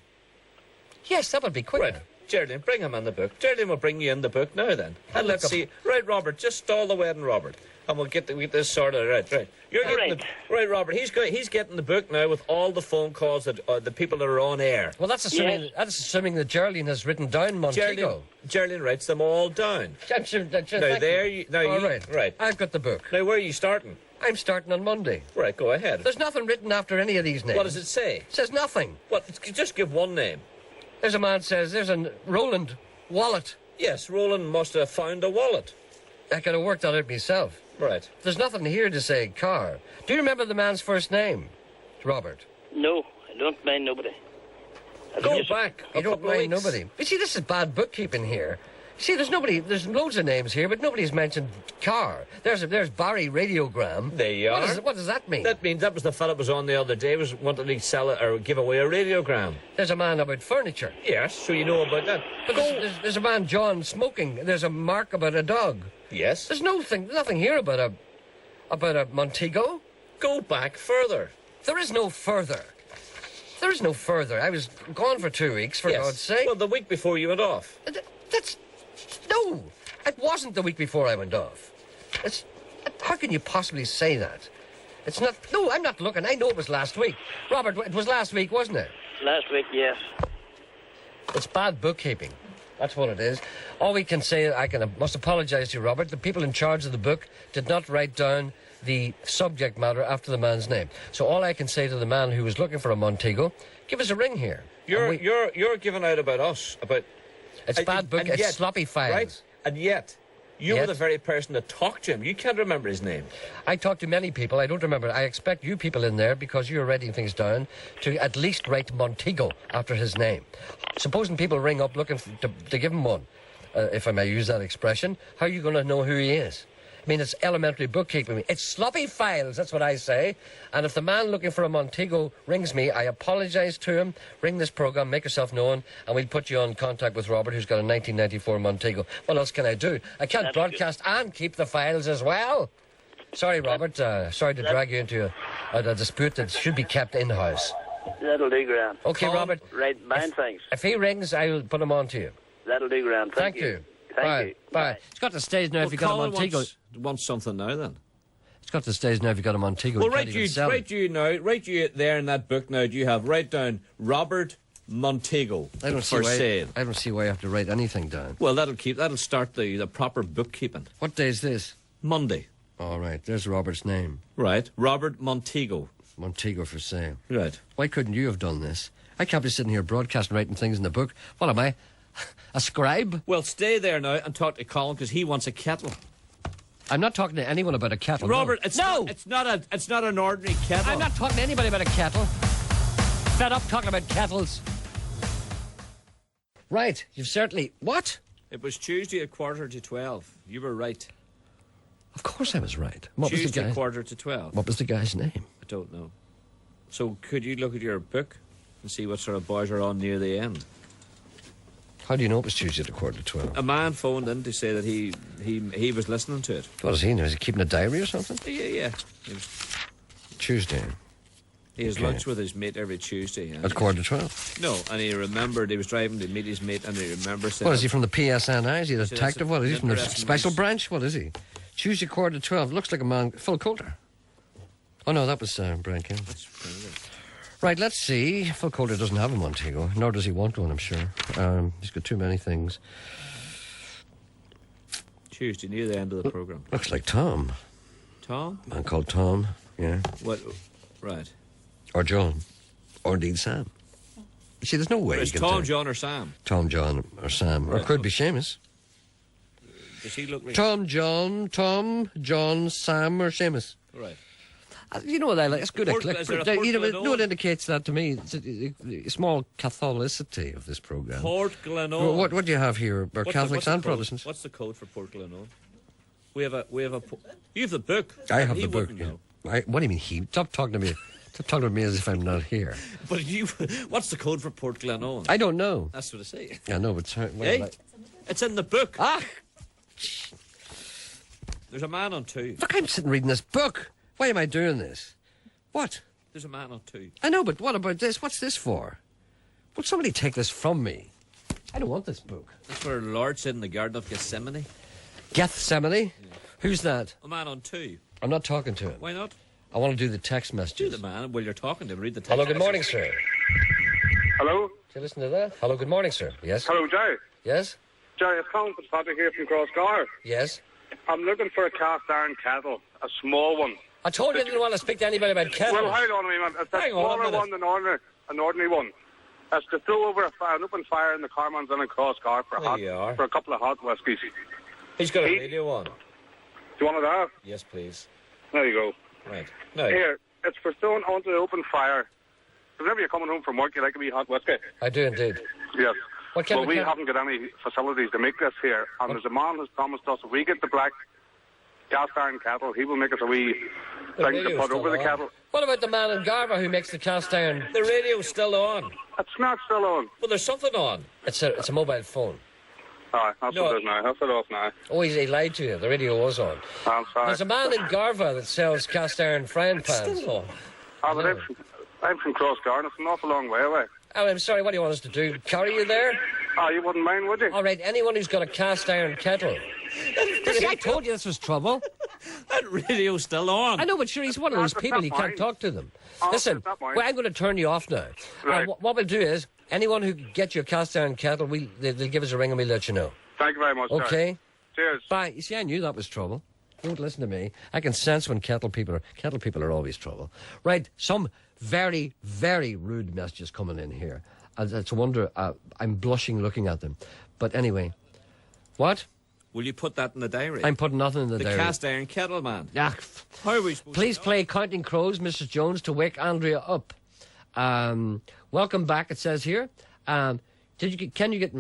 Yes, that would be quick. Right. Geraldine, bring him in the book. Geraldine will bring you in the book now then. And let's see. Right, Robert, just stall the wedding, Robert. And we'll get this sorted. Right. You're getting right, Robert. He's getting the book now with all the phone calls that the people that are on air. Well, that's assuming that Geraldine has written down Montego. Geraldine writes them all down. Right. I've got the book. Now, where are you starting? I'm starting on Monday. Right, go ahead. There's nothing written after any of these names. What does it say? It says nothing. What? Just give one name. There's a man says, there's a Roland wallet. Yes, Roland must have found a wallet. I could have worked on it myself. Right. There's nothing here to say car. Do you remember the man's first name? Robert. No, I don't mind nobody. Go back. You don't mind nobody. You see, this is bad bookkeeping here. See, there's loads of names here, but nobody's mentioned car. There's Barry Radiogram. There you are. What does that mean? That means that was the fella was on the other day, was wanting to sell it or give away a radiogram. There's a man about furniture. Yes, so you know about that. But there's a man, John, smoking. There's a mark about a dog. Yes. There's nothing here about a Montego. Go back further. There is no further. There is no further. I was gone for 2 weeks, for God's sake. Well, the week before you went off. No, it wasn't the week before I went off. How can you possibly say that? It's not. No, I'm not looking. I know it was last week. Robert, it was last week, wasn't it? Last week, yes. It's bad bookkeeping. That's what it is. All we can say, must apologise to you, Robert. The people in charge of the book did not write down the subject matter after the man's name. So all I can say to the man who was looking for a Montego, give us a ring here. You're giving out about us, about. It's bad book. It's yet, sloppy files. Right? And yet, you were the very person that talked to him. You can't remember his name. I talked to many people. I don't remember. I expect you people in there, because you're writing things down, to at least write Montego after his name. Supposing people ring up looking to give him one, if I may use that expression, how are you going to know who he is? I mean, it's elementary bookkeeping. It's sloppy files, that's what I say. And if the man looking for a Montego rings me, I apologise to him, ring this programme, make yourself known, and we'll put you on contact with Robert, who's got a 1994 Montego. What else can I do? I can't broadcast and keep the files as well. Sorry, Robert. Sorry to drag you into a dispute that should be kept in-house. That'll do, Grant. OK, Robert. Right, mind things. If he rings, I'll put him on to you. That'll do, Grant. Thank you. Thank you. Bye. It's got to stage now if you got a Montego. Wants something now then. It's got to stage now if you got a Montego. Well, write you there in that book now. Do you have write down Robert Montego for sale? I don't see why you have to write anything down. Well, that'll start the proper bookkeeping. What day is this? Monday. All right. There's Robert's name. Right, Robert Montego. Montego for sale. Right. Why couldn't you have done this? I can't be sitting here broadcasting, writing things in the book. What am I? A scribe? Well, stay there now and talk to Colin, because he wants a kettle. I'm not talking to anyone about a kettle. Robert, no. It's not an ordinary kettle. I'm not talking to anybody about a kettle. Fed up talking about kettles. Right, you've certainly... What? It was Tuesday at 11:45. You were right. Of course I was right. What Tuesday was the guy? 11:45. What was the guy's name? I don't know. So could you look at your book and see what sort of boys are on near the end? How do you know it was Tuesday at 11:45? A man phoned in to say that he was listening to it. What does he know? Is he keeping a diary or something? Yeah. Tuesday. He has lunch with his mate every Tuesday. At 11:45? No, and he remembered he was driving to meet his mate, and he remembers... What, is he from the PSNI? Is he a detective? What, is he from the special branch? What is he? Tuesday 11:45. Looks like a man... Phil Coulter. Oh, no, that was Brian Kelly. That's brilliant. Right, let's see. Phil Coulter doesn't have a Montego, nor does he want one, I'm sure. He's got too many things. Tuesday, near the end of the programme. Looks like Tom. Tom? A man called Tom, yeah. What? Right. Or John. Or indeed Sam. You see, there's no way. It's Tom, John, or Sam? Tom, John, or Sam. Right. Or it could be Seamus. Does he look like... Tom, John, Sam, or Seamus. Right. You know what I like? It's good at click. It indicates that to me. It's a small Catholicity of this programme. Port Glenone. What do you have here? Are Catholics and Protestants? What's the code for Port Glenone? We have a. You have the book. I have the book. Yeah. What do you mean he? Stop talking to me. Stop talking to me as if I'm not here. But what's the code for Port Glenone? I don't know. That's what I say. I know, but it's in the book. Ah. There's a man on 2. Look, I'm sitting reading this book. Why am I doing this? What? There's a man on 2. I know, but what about this? What's this for? Would somebody take this from me? I don't want this book. That's where Lord said in the Garden of Gethsemane. Gethsemane? Yeah. Who's that? A man on 2. I'm not talking to him. Why not? I want to do the text messages. Do the man while you're talking to him. Read the text. Hello, good morning, sir. Hello? Do you listen to that? Hello, good morning, sir. Yes? Hello, Jerry. Yes? Jerry, it's Colin Fitzpatrick here from Crossgar. Yes? I'm looking for a cast iron kettle, a small one. I told you I didn't want to speak to anybody about kettles. Well, hold on a minute. It's a smaller one than an ordinary one. It's to throw over an open fire in the Carman's Inn in Crossgar for a couple of hot whiskies. He's got a radio on. Do you want it out? Yes, please. There you go. Right. No. Here, it's for throwing onto the open fire. Whenever you're coming home from work, you like a wee hot whiskey. I do indeed. Yes. Well, we haven't got any facilities to make this here, and there's a man who's promised us if we get the black cast iron kettle, he will make us a wee thing to put over the kettle. What about the man in Garva who makes the cast iron? The radio's still on. It's not still on. Well, there's something on. It's a mobile phone. Aye, that's what it is now. That's it off now. Oh, he lied to you. The radio was on. I'm sorry. There's a man in Garva that sells cast iron frying pans. It's still on. But I'm from Crossgar, and it's an awful long way away. Oh, I'm sorry, what do you want us to do? Carry you there? Oh, you wouldn't mind, would you? All right, anyone who's got a cast iron kettle. I told you this was trouble. That radio's still on. I know, but sure, he's one of those people, you can't talk to them. Listen, well, I'm going to turn you off now. Right. What we'll do is, anyone who gets your cast iron kettle, they'll give us a ring and we'll let you know. Thank you very much, okay? Sir. Cheers. Bye. You see, I knew that was trouble. Don't listen to me. I can sense when kettle people are always trouble. Right, some very, very rude messages coming in here. It's a wonder, I'm blushing looking at them. But anyway, what? Will you put that in the diary? I'm putting nothing in the diary. The cast iron kettle, man. Yeah. How are we supposed Please to play Counting Crows, Mrs. Jones, to wake Andrea up. Welcome back, it says here. Can you get...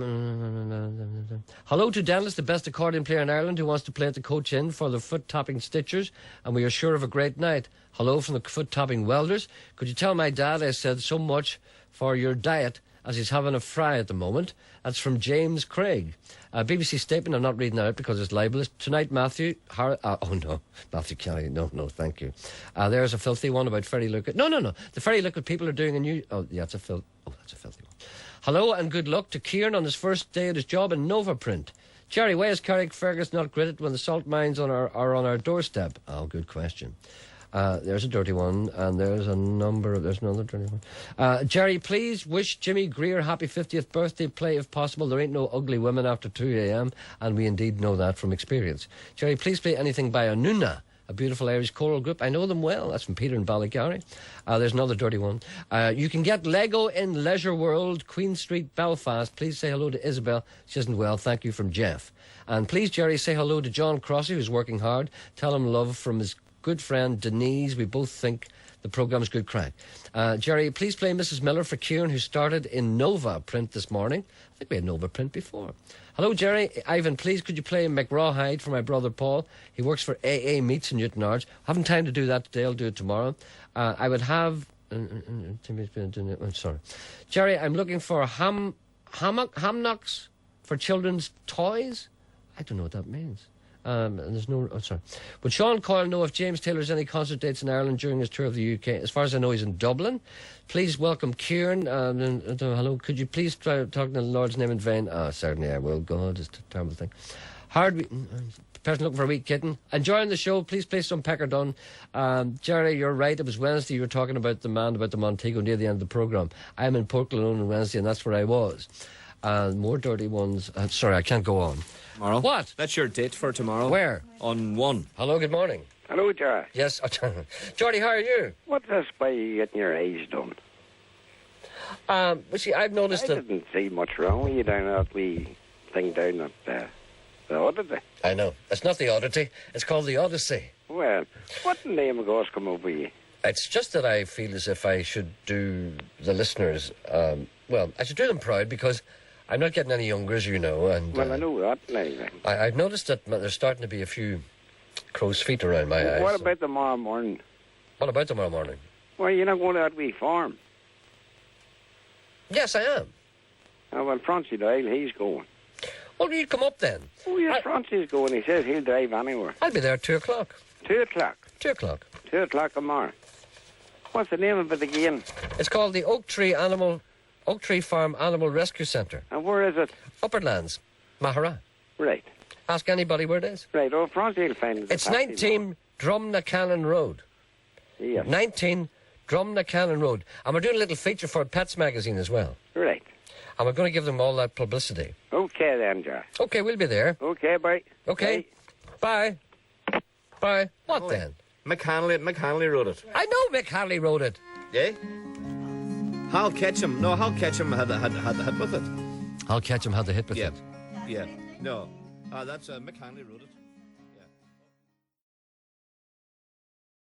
Hello to Dennis, the best accordion player in Ireland, who wants to play at the Coach Inn for the foot-tapping Stitchers, and we are sure of a great night. Hello from the foot-tapping Welders. Could you tell my dad I said so much for your diet, as he's having a fry at the moment? That's from James Craig. BBC statement, I'm not reading that out because it's libelous. Tonight, Matthew... Matthew Kelly. No, thank you. There's a filthy one about Ferry Liquid. No. The Ferry Liquid people are doing a new... Oh, yeah, that's a filthy one. Hello and good luck to Kieran on his first day at his job in Nova Print. Gerry, why is Carrickfergus not gritted when the salt mines are on our doorstep? Oh, good question. There's a dirty one, and there's another dirty one. Gerry, please wish Jimmy Greer happy 50th birthday. Play if possible. There ain't no ugly women after 2 a.m, and we indeed know that from experience. Gerry, please play anything by Anuna, a beautiful Irish choral group. I know them well. That's from Peter in Ballygarry. There's another dirty one. You can get Lego in Leisure World, Queen Street, Belfast. Please say hello to Isabel. She isn't well. Thank you, from Jeff. And please, Gerry, say hello to John Crossy, who's working hard. Tell him love from his good friend Denise. We both think the programme's good crack. Gerry, please play Mrs. Miller for Kieran, who started in Nova Print this morning. I think we had Nova Print before. Hello, Gerry. Ivan, please could you play McRawhide for my brother Paul? He works for AA Meats in Newton Ards. Haven't time to do that today. I'll do it tomorrow. I would have... I'm sorry. Gerry, I'm looking for hamnocks for children's toys. I don't know what that means. There's no... Oh, sorry. Would Sean Coyle know if James Taylor's any concert dates in Ireland during his tour of the UK? As far as I know, he's in Dublin. Please welcome Kieran. Hello, could you please try talking the Lord's name in vain? Certainly I will. God, it's a terrible thing. Person looking for a wee kitten. Enjoying the show. Please play some Peckerdon. Gerry, you're right. It was Wednesday. You were talking about the man about the Montego near the end of the programme. I'm in Port Glenone on Wednesday, and that's where I was. More dirty ones. Sorry, I can't go on. Tomorrow? What? That's your date for tomorrow. Where? On 1. Hello, good morning. Hello, Gerry. Yes. Geordie, how are you? What's this by you getting your eyes done? Well, see, I've noticed I didn't see much wrong with you down that wee thing down at the Oddity. I know. It's not the Oddity. It's called the Odyssey. Well, what name of goes come over you? It's just that I feel as if I should do the listeners, I should do them proud because I'm not getting any younger, as you know. And, well, I know that now. I've noticed that there's starting to be a few crow's feet around my eyes. What about tomorrow morning? What about tomorrow morning? Well, you're not going to that wee farm. Yes, I am. Oh, well, Francie Doyle, he's going. Oh, you come up then. Oh, yes, Francis going. He says he'll drive anywhere. I'll be there at 2 o'clock. 2 o'clock? 2 o'clock. 2 o'clock tomorrow. What's the name of it again? It's called the Oak Tree Farm Animal Rescue Centre. And where is it? Upperlands, Mahara. Right. Ask anybody where it is. Right, oh, Francis will find it. It's 19 Drumnacannon Road. Yes. 19 Drumnacannon Road. And we're doing a little feature for Pets magazine as well. Right. And we're going to give them all that publicity. Okay then, Josh. Okay, we'll be there. Okay, bye. Okay. Bye. Bye. What then? Mick Hanley wrote it. I know Mick Hanley wrote it. Yeah? Hal Ketchum. No, Hal Ketchum had the hit with it. Hal Ketchum had the hit with it. Yeah. No. That's Mick Hanley wrote it.